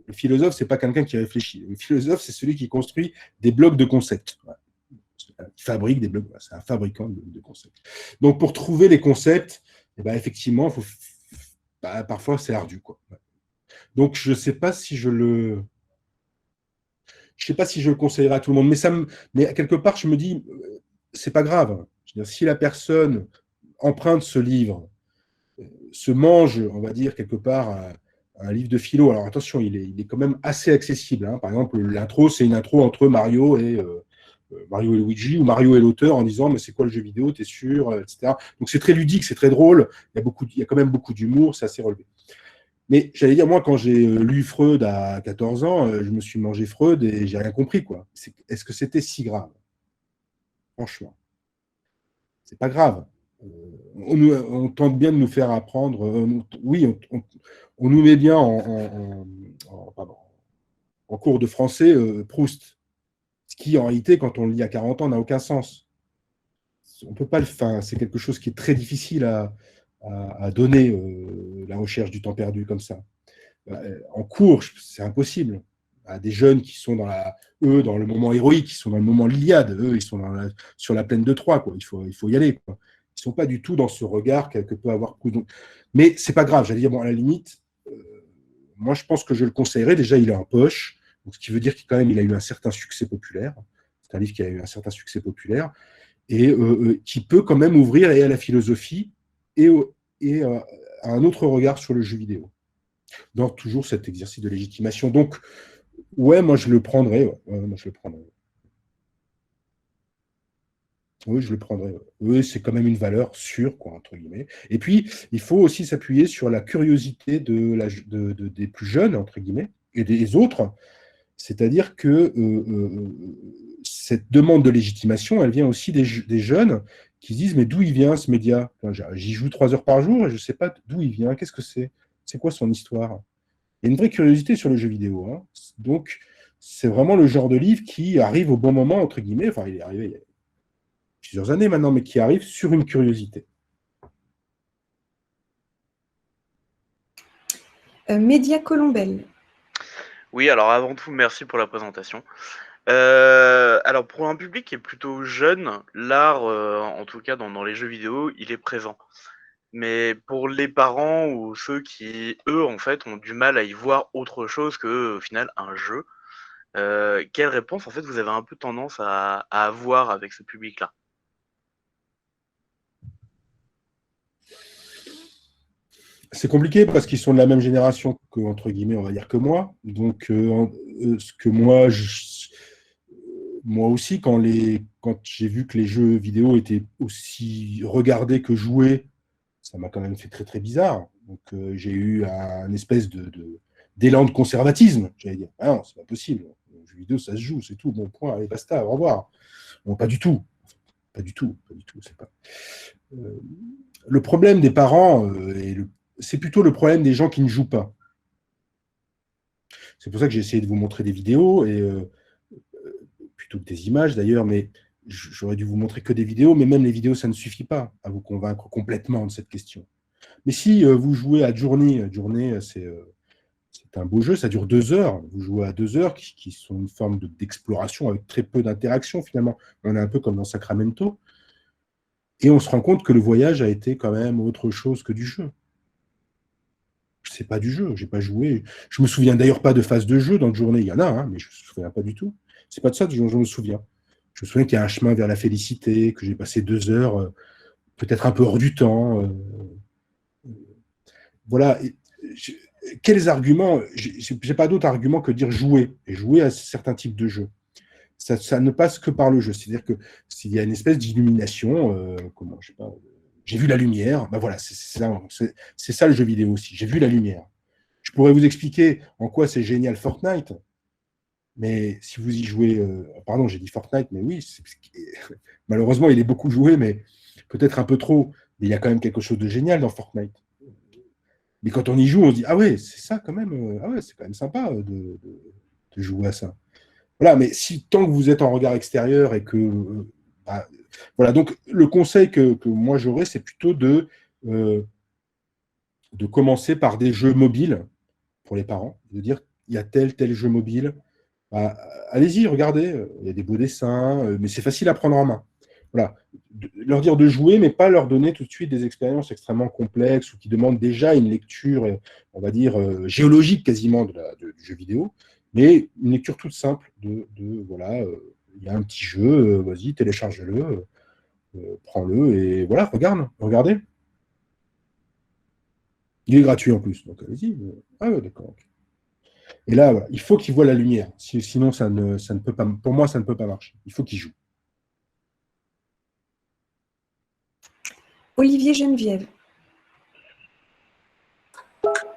le philosophe, c'est pas quelqu'un qui réfléchit. Le philosophe, c'est celui qui construit des blocs de concepts. Voilà. Il fabrique des blocs. C'est un fabricant de concepts. Donc, pour trouver les concepts, eh ben, effectivement, parfois, c'est ardu. Quoi. Donc, je ne sais pas si je le conseillerais à tout le monde. Mais quelque part, je me dis, c'est pas grave. Je veux dire, si la personne emprunte ce livre, se mange, on va dire, quelque part, un livre de philo. Alors attention, il est quand même assez accessible. Hein. Par exemple, l'intro, c'est une intro entre Mario et Luigi, ou Mario et l'auteur en disant mais c'est quoi le jeu vidéo, t'es sûr, etc. Donc c'est très ludique, c'est très drôle. Il y a quand même beaucoup d'humour, c'est assez relevé. Mais j'allais dire, moi, quand j'ai lu Freud à 14 ans, je me suis mangé Freud et j'ai rien compris, quoi. Est-ce que c'était si grave? Franchement, c'est pas grave. On tente bien de nous faire apprendre. Oui, on nous met bien en cours de français Proust. Ce qui, en réalité, quand on le lit à 40 ans, n'a aucun sens. On peut pas le faire. C'est quelque chose qui est très difficile à donner, la recherche du temps perdu comme ça. En cours, c'est impossible. Des jeunes qui sont dans le moment héroïque, qui sont dans le moment l'Iliade, eux, ils sont sur la plaine de Troie, quoi. Il faut y aller, quoi. Ils sont pas du tout dans ce regard que peut avoir Proust. Donc, mais c'est pas grave. J'allais dire, bon, à la limite, moi, je pense que je le conseillerais. Déjà, il est en poche, donc, ce qui veut dire qu'il a eu un certain succès populaire. C'est un livre qui a eu un certain succès populaire et qui peut quand même ouvrir et à la philosophie et à un autre regard sur le jeu vidéo. Dans toujours cet exercice de légitimation. Donc, ouais, moi, je le prendrais. Moi, je le prendrais. Oui, je le prendrais. Oui, c'est quand même une valeur sûre, quoi, entre guillemets. Et puis, il faut aussi s'appuyer sur la curiosité des plus jeunes, entre guillemets, et des autres. C'est-à-dire que cette demande de légitimation, elle vient aussi des jeunes qui se disent, mais d'où il vient ce média? J'y joue 3 heures par jour et je ne sais pas d'où il vient, qu'est-ce que c'est? C'est quoi son histoire? Il y a une vraie curiosité sur le jeu vidéo. Hein. Donc, c'est vraiment le genre de livre qui arrive au bon moment, entre guillemets. Enfin, il est arrivé il y a plusieurs années maintenant, mais qui arrive sur une curiosité. Média Colombel. Oui, alors avant tout, merci pour la présentation. Alors pour un public qui est plutôt jeune, l'art, en tout cas dans les jeux vidéo, il est présent. Mais pour les parents ou ceux qui, eux, en fait, ont du mal à y voir autre chose que, au final, un jeu, quelle réponse, en fait, vous avez un peu tendance à avoir avec ce public-là? C'est compliqué parce qu'ils sont de la même génération que, entre guillemets, on va dire que moi. Donc, ce que moi aussi, quand j'ai vu que les jeux vidéo étaient aussi regardés que joués, ça m'a quand même fait très, très bizarre. Donc, j'ai eu un espèce d'élan de conservatisme. J'allais dire, ah non, c'est pas possible. Les jeux vidéo, ça se joue, c'est tout. Bon point, allez, basta, au revoir. Bon, pas du tout. Pas du tout. C'est pas... le problème des parents, c'est plutôt le problème des gens qui ne jouent pas. C'est pour ça que j'ai essayé de vous montrer des vidéos, et plutôt que des images d'ailleurs, mais j'aurais dû vous montrer que des vidéos, mais même les vidéos, ça ne suffit pas à vous convaincre complètement de cette question. Mais si vous jouez à Journey, c'est un beau jeu, ça dure 2 heures. Vous jouez à 2 heures qui sont une forme d'exploration avec très peu d'interaction finalement. On est un peu comme dans Sacramento. Et on se rend compte que le voyage a été quand même autre chose que du jeu. C'est pas du jeu, j'ai pas joué. Je me souviens d'ailleurs pas de phase de jeu dans le journée. Il y en a, hein, mais je me souviens pas du tout. C'est pas de ça dont je me souviens. Je me souviens qu'il y a un chemin vers la félicité, que j'ai passé 2 heures, peut-être un peu hors du temps. Voilà. Quels arguments? J'ai pas d'autres arguments que dire jouer et jouer à certains types de jeux. Ça ne passe que par le jeu. C'est-à-dire que s'il y a une espèce d'illumination, comment, je sais pas. J'ai vu la lumière, ben voilà, c'est ça le jeu vidéo aussi. J'ai vu la lumière. Je pourrais vous expliquer en quoi c'est génial Fortnite, mais si vous y jouez, pardon, j'ai dit Fortnite, mais oui, malheureusement, il est beaucoup joué, mais peut-être un peu trop. Mais il y a quand même quelque chose de génial dans Fortnite. Mais quand on y joue, on se dit ah ouais, c'est ça quand même, ah ouais, c'est quand même sympa de jouer à ça. Voilà, mais si tant que vous êtes en regard extérieur et que bah, voilà, donc le conseil que moi j'aurais, c'est plutôt de commencer par des jeux mobiles pour les parents, de dire il y a tel jeu mobile, bah, allez-y, regardez, il y a des beaux dessins, mais c'est facile à prendre en main. Voilà, leur dire de jouer, mais pas leur donner tout de suite des expériences extrêmement complexes ou qui demandent déjà une lecture, on va dire, géologique quasiment du jeu vidéo, mais une lecture toute simple voilà, il y a un petit jeu, vas-y, télécharge-le, prends-le et voilà, regardez. Il est gratuit en plus, donc allez-y. Ah ouais, d'accord. Okay. Et là, voilà, il faut qu'il voit la lumière. Sinon, ça ne peut pas. Pour moi, ça ne peut pas marcher. Il faut qu'il joue. Olivier Geneviève.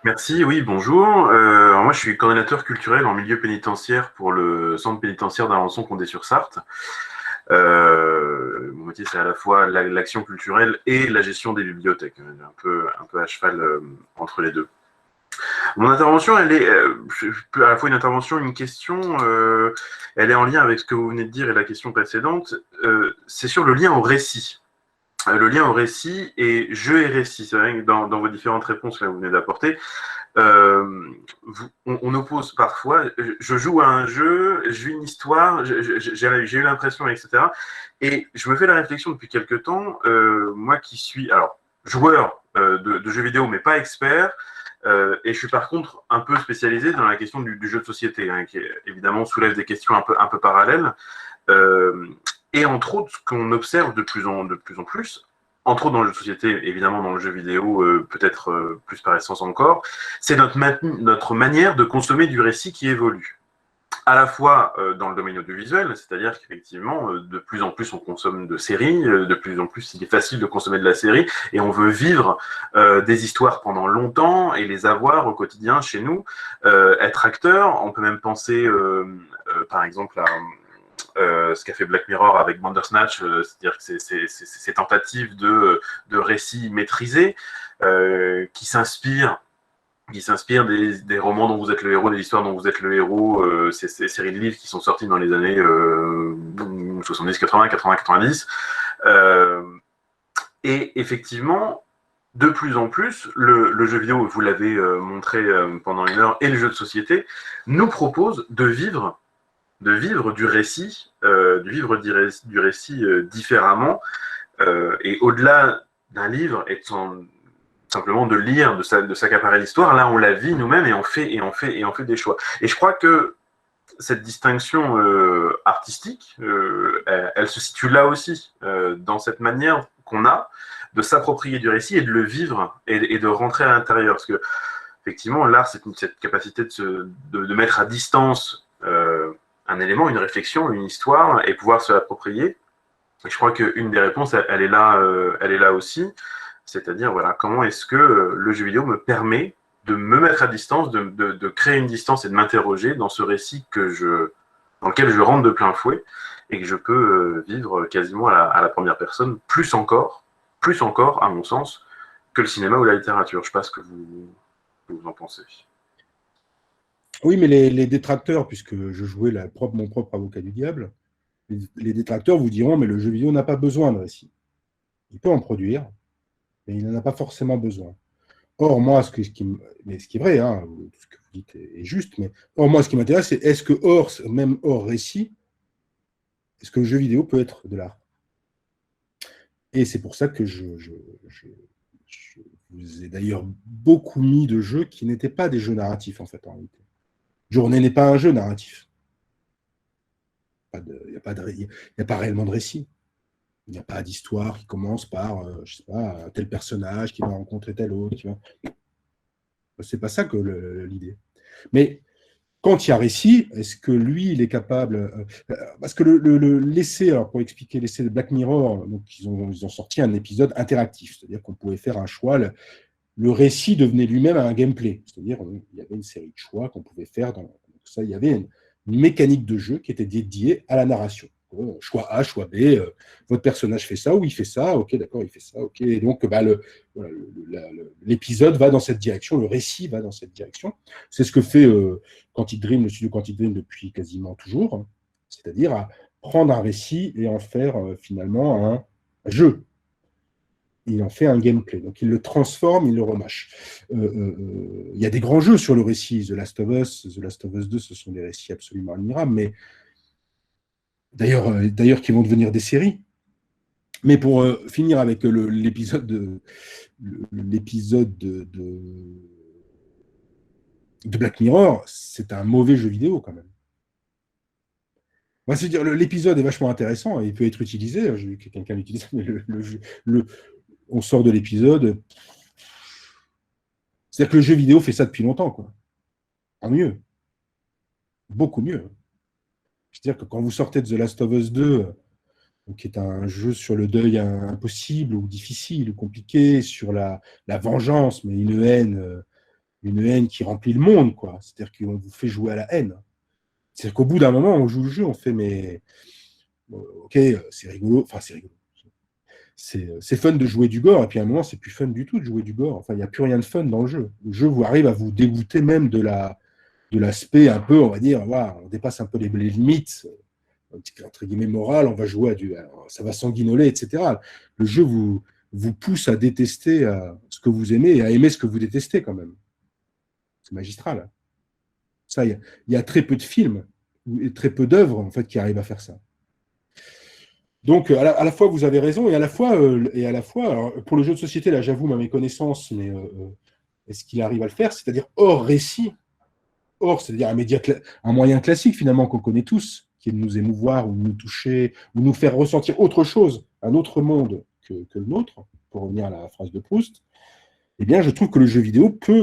Merci, oui, bonjour. Alors moi, je suis coordinateur culturel en milieu pénitentiaire pour le centre pénitentiaire d'Alençon-Condé-sur-Sarthe. Mon métier, c'est à la fois l'action culturelle et la gestion des bibliothèques, un peu à cheval entre les deux. Mon intervention, elle est à la fois une intervention, une question. Elle est en lien avec ce que vous venez de dire et la question précédente. C'est sur le lien au récit. Le lien au récit et jeu et récit. C'est vrai que dans vos différentes réponses que vous venez d'apporter, on oppose parfois, je joue à un jeu, je vis une histoire, j'ai eu l'impression, etc. Et je me fais la réflexion depuis quelques temps, moi qui suis joueur de jeux vidéo, mais pas expert, et je suis par contre un peu spécialisé dans la question du jeu de société, hein, qui évidemment soulève des questions un peu parallèles. Et entre autres, ce qu'on observe de plus en plus, entre autres dans le jeu de société, évidemment dans le jeu vidéo, peut-être plus par essence encore, c'est notre manière de consommer du récit qui évolue. À la fois dans le domaine audiovisuel, c'est-à-dire qu'effectivement, de plus en plus on consomme de séries, de plus en plus il est facile de consommer de la série, et on veut vivre des histoires pendant longtemps et les avoir au quotidien chez nous, être acteur. On peut même penser, par exemple, à ce qu'a fait Black Mirror avec Bandersnatch, c'est-à-dire que ces tentatives de récits maîtrisés qui s'inspirent des romans dont vous êtes le héros, des histoires dont vous êtes le héros, ces séries de livres qui sont sorties dans les années 70, 80, 80, 90. Et effectivement, de plus en plus, le jeu vidéo, vous l'avez montré pendant une heure, et le jeu de société, nous propose de vivre du récit, du récit différemment, et au-delà d'un livre et simplement de lire, de s'accaparer l'histoire, là on la vit nous-mêmes et on fait des choix. Et je crois que cette distinction artistique, elle se situe là aussi, dans cette manière qu'on a de s'approprier du récit et de le vivre et de rentrer à l'intérieur. Parce que effectivement, l'art, c'est cette capacité de mettre à distance un élément, une réflexion, une histoire, et pouvoir se l'approprier. Et je crois qu'une des réponses, elle est là aussi. C'est-à-dire, voilà, comment est-ce que le jeu vidéo me permet de me mettre à distance, de créer une distance et de m'interroger dans ce récit dans lequel je rentre de plein fouet et que je peux vivre quasiment à la première personne, plus encore, à mon sens, que le cinéma ou la littérature. Je ne sais pas ce que vous en pensez. Oui, mais les détracteurs, puisque je jouais mon propre avocat du diable, les détracteurs vous diront, mais le jeu vidéo n'a pas besoin de récit. Il peut en produire, mais il n'en a pas forcément besoin. Or, moi, ce qui est vrai, hein, tout ce que vous dites est juste, mais or, moi, ce qui m'intéresse, c'est est-ce que même hors récit, est-ce que le jeu vidéo peut être de l'art? Et c'est pour ça que je vous ai d'ailleurs beaucoup mis de jeux qui n'étaient pas des jeux narratifs, en fait, en réalité. Journée n'est pas un jeu narratif. Il n'y a pas réellement de récit. Il n'y a pas d'histoire qui commence par, je sais pas, un tel personnage qui va rencontrer tel autre. C'est pas ça que l'idée. Mais quand il y a récit, est-ce que lui, il est capable parce que l'essai, alors pour expliquer l'essai de Black Mirror, donc ils ont sorti un épisode interactif, c'est-à-dire qu'on pouvait faire un choix. Le récit devenait lui-même un gameplay, c'est-à-dire il y avait une série de choix qu'on pouvait faire. Donc ça, il y avait une mécanique de jeu qui était dédiée à la narration. Choix A, choix B, votre personnage fait ça ou il fait ça, ok, d'accord, il fait ça, ok. Et donc, l'épisode va dans cette direction, le récit va dans cette direction. C'est ce que fait Quantic Dream, le studio Quantic Dream depuis quasiment toujours, hein, c'est-à-dire prendre un récit et en faire finalement un jeu. Il en fait un gameplay. Donc, il le transforme, il le remâche. Il y a des grands jeux sur le récit. The Last of Us 2, ce sont des récits absolument admirables, mais d'ailleurs qui vont devenir des séries. Mais pour finir avec l'épisode de Black Mirror, c'est un mauvais jeu vidéo quand même. C'est-à-dire, l'épisode est vachement intéressant et il peut être utilisé. J'ai vu que quelqu'un l'utilise, mais on sort de l'épisode. C'est-à-dire que le jeu vidéo fait ça depuis longtemps, quoi. En mieux. Beaucoup mieux. C'est-à-dire que quand vous sortez de The Last of Us 2, qui est un jeu sur le deuil impossible ou difficile ou compliqué, sur la vengeance, mais une haine qui remplit le monde, quoi. C'est-à-dire qu'on vous fait jouer à la haine. C'est-à-dire qu'au bout d'un moment, on joue le jeu, on fait, mais ok, c'est rigolo, enfin c'est rigolo. C'est fun de jouer du gore, et puis à un moment, c'est plus fun du tout de jouer du gore. Enfin, il n'y a plus rien de fun dans le jeu. Le jeu vous arrive à vous dégoûter même de l'aspect un peu, on va dire, voilà, on dépasse un peu les limites, entre guillemets moral, on va jouer ça va sanguinoler, etc. Le jeu vous pousse à détester ce que vous aimez et à aimer ce que vous détestez quand même. C'est magistral. Ça, il y a très peu de films et très peu d'œuvres en fait qui arrivent à faire ça. Donc, à la fois, vous avez raison, et à la fois, alors, pour le jeu de société, là, j'avoue ma méconnaissance, mais est-ce qu'il arrive à le faire? C'est-à-dire hors récit, c'est-à-dire un moyen classique, finalement, qu'on connaît tous, qui est de nous émouvoir, ou de nous toucher, ou de nous faire ressentir autre chose, un autre monde que le nôtre, pour revenir à la phrase de Proust. Eh bien, je trouve que le jeu vidéo peut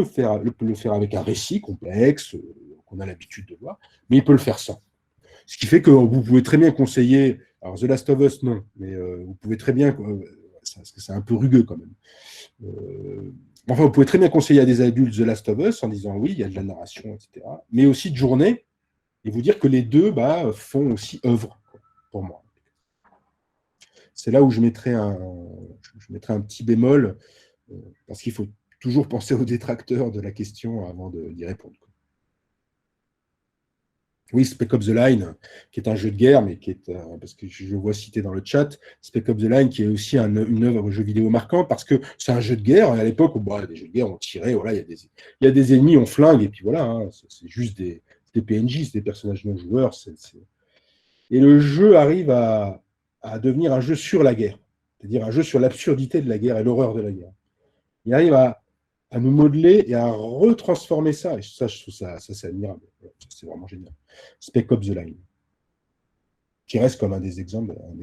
le faire avec un récit complexe, qu'on a l'habitude de voir, mais il peut le faire sans. Ce qui fait que vous pouvez très bien conseiller, alors The Last of Us, non, mais vous pouvez très bien, parce que c'est un peu rugueux quand même. Enfin, vous pouvez très bien conseiller à des adultes The Last of Us en disant oui, il y a de la narration, etc. Mais aussi de journée, et vous dire que les deux font aussi œuvre, pour moi. C'est là où je mettrais un petit bémol, parce qu'il faut toujours penser aux détracteurs de la question avant d'y répondre. Oui, Spec Ops The Line, qui est un jeu de guerre, mais qui est, parce que je vois cité dans le chat, Spec Ops The Line, qui est aussi une œuvre jeu vidéo marquante, parce que c'est un jeu de guerre, et à l'époque, des jeux de guerre, on tirait, voilà, il y a des ennemis, on flingue, et puis voilà, hein, c'est juste des PNJ, c'est des personnages non joueurs. Et le jeu arrive à devenir un jeu sur la guerre, c'est-à-dire un jeu sur l'absurdité de la guerre et l'horreur de la guerre. Il arrive à nous modeler et à retransformer ça. Et ça, je trouve ça c'est admirable. C'est vraiment génial. Spec Ops The Line, qui reste comme un des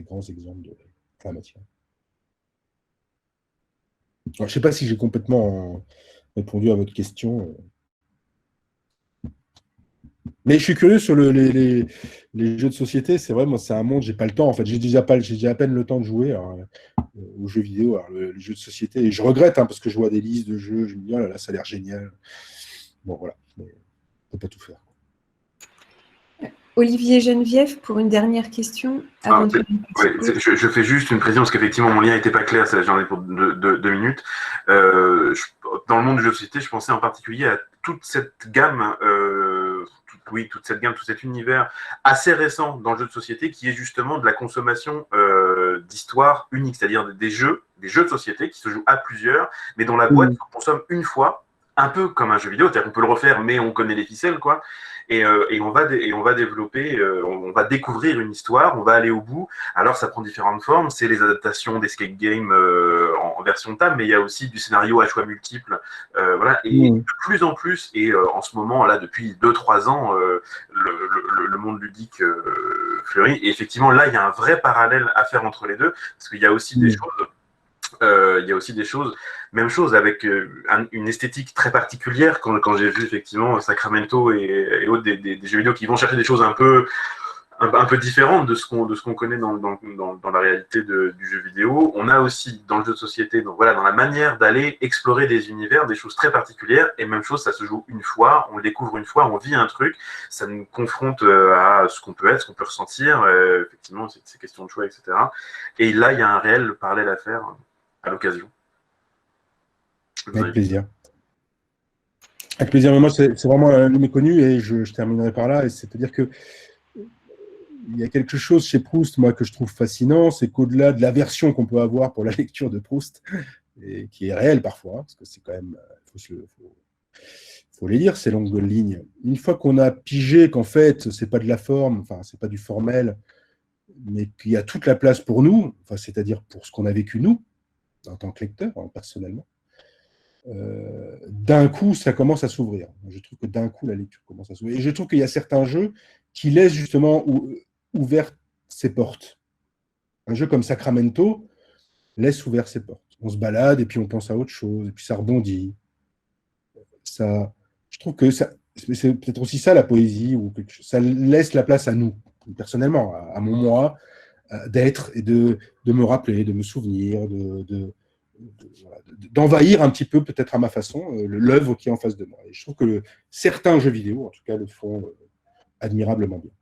grands exemples de la matière. Alors, je ne sais pas si j'ai complètement répondu à votre question. Mais je suis curieux sur les jeux de société. C'est vrai, moi, c'est un monde, j'ai pas le temps. En fait, j'ai déjà à peine le temps de jouer aux jeux vidéo, les jeux de société. Et je regrette, parce que je vois des listes de jeux. Je me dis, oh là là, ça a l'air génial. Bon, voilà. Mais on ne peut pas tout faire. Olivier Geneviève, pour une dernière question. Je fais juste une précision, parce qu'effectivement, mon lien n'était pas clair. J'en ai pour 2 minutes. Dans le monde du jeu de société, je pensais en particulier à toute cette gamme, tout cet univers assez récent dans le jeu de société, qui est justement de la consommation d'histoires uniques, c'est-à-dire des jeux de société qui se jouent à plusieurs, mais dont la boîte se consomme une fois, un peu comme un jeu vidéo, c'est-à-dire qu'on peut le refaire, mais on connaît les ficelles, quoi. Et on va développer, on va découvrir une histoire, on va aller au bout. Alors ça prend différentes formes, c'est les adaptations d'escape game en version table, mais il y a aussi du scénario à choix multiples, voilà. Et de plus en plus, et en ce moment là depuis 2-3 ans, le monde ludique fleurit. Et effectivement là, il y a un vrai parallèle à faire entre les deux, parce qu'il y a aussi des choses. Il y a aussi des choses, même chose avec une esthétique très particulière quand j'ai vu effectivement Sacramento et autres des jeux vidéo qui vont chercher des choses un peu différentes de ce qu'on connaît dans la réalité du jeu vidéo. On a aussi dans le jeu de société, donc voilà, dans la manière d'aller explorer des univers, des choses très particulières, et même chose, ça se joue une fois, on le découvre une fois, on vit un truc, ça nous confronte à ce qu'on peut être, ce qu'on peut ressentir, effectivement, c'est question de choix, etc. Et là, il y a un réel parallèle à faire à l'occasion. Avec plaisir. Avec plaisir, mais moi c'est vraiment un méconnu et je terminerai par là. C'est-à-dire que il y a quelque chose chez Proust, moi, que je trouve fascinant, c'est qu'au-delà de l'aversion qu'on peut avoir pour la lecture de Proust, et qui est réelle parfois, parce que c'est quand même, faut les lire, ces longues lignes. Une fois qu'on a pigé qu'en fait, c'est pas de la forme, enfin, c'est pas du formel, mais qu'il y a toute la place pour nous, enfin, c'est-à-dire pour ce qu'on a vécu nous, en tant que lecteur, personnellement, d'un coup, ça commence à s'ouvrir. Je trouve que d'un coup, la lecture commence à s'ouvrir. Et je trouve qu'il y a certains jeux qui laissent justement ouvertes ces portes. Un jeu comme Sacramento laisse ouvert ses portes. On se balade et puis on pense à autre chose, et puis ça rebondit. Ça, je trouve que c'est peut-être aussi ça la poésie, ou quelque chose. Ça laisse la place à nous, personnellement, à mon moi, d'être et de me rappeler, de me souvenir, d'envahir un petit peu, peut-être à ma façon, l'œuvre qui est en face de moi. Et je trouve que certains jeux vidéo, en tout cas, le font admirablement bien.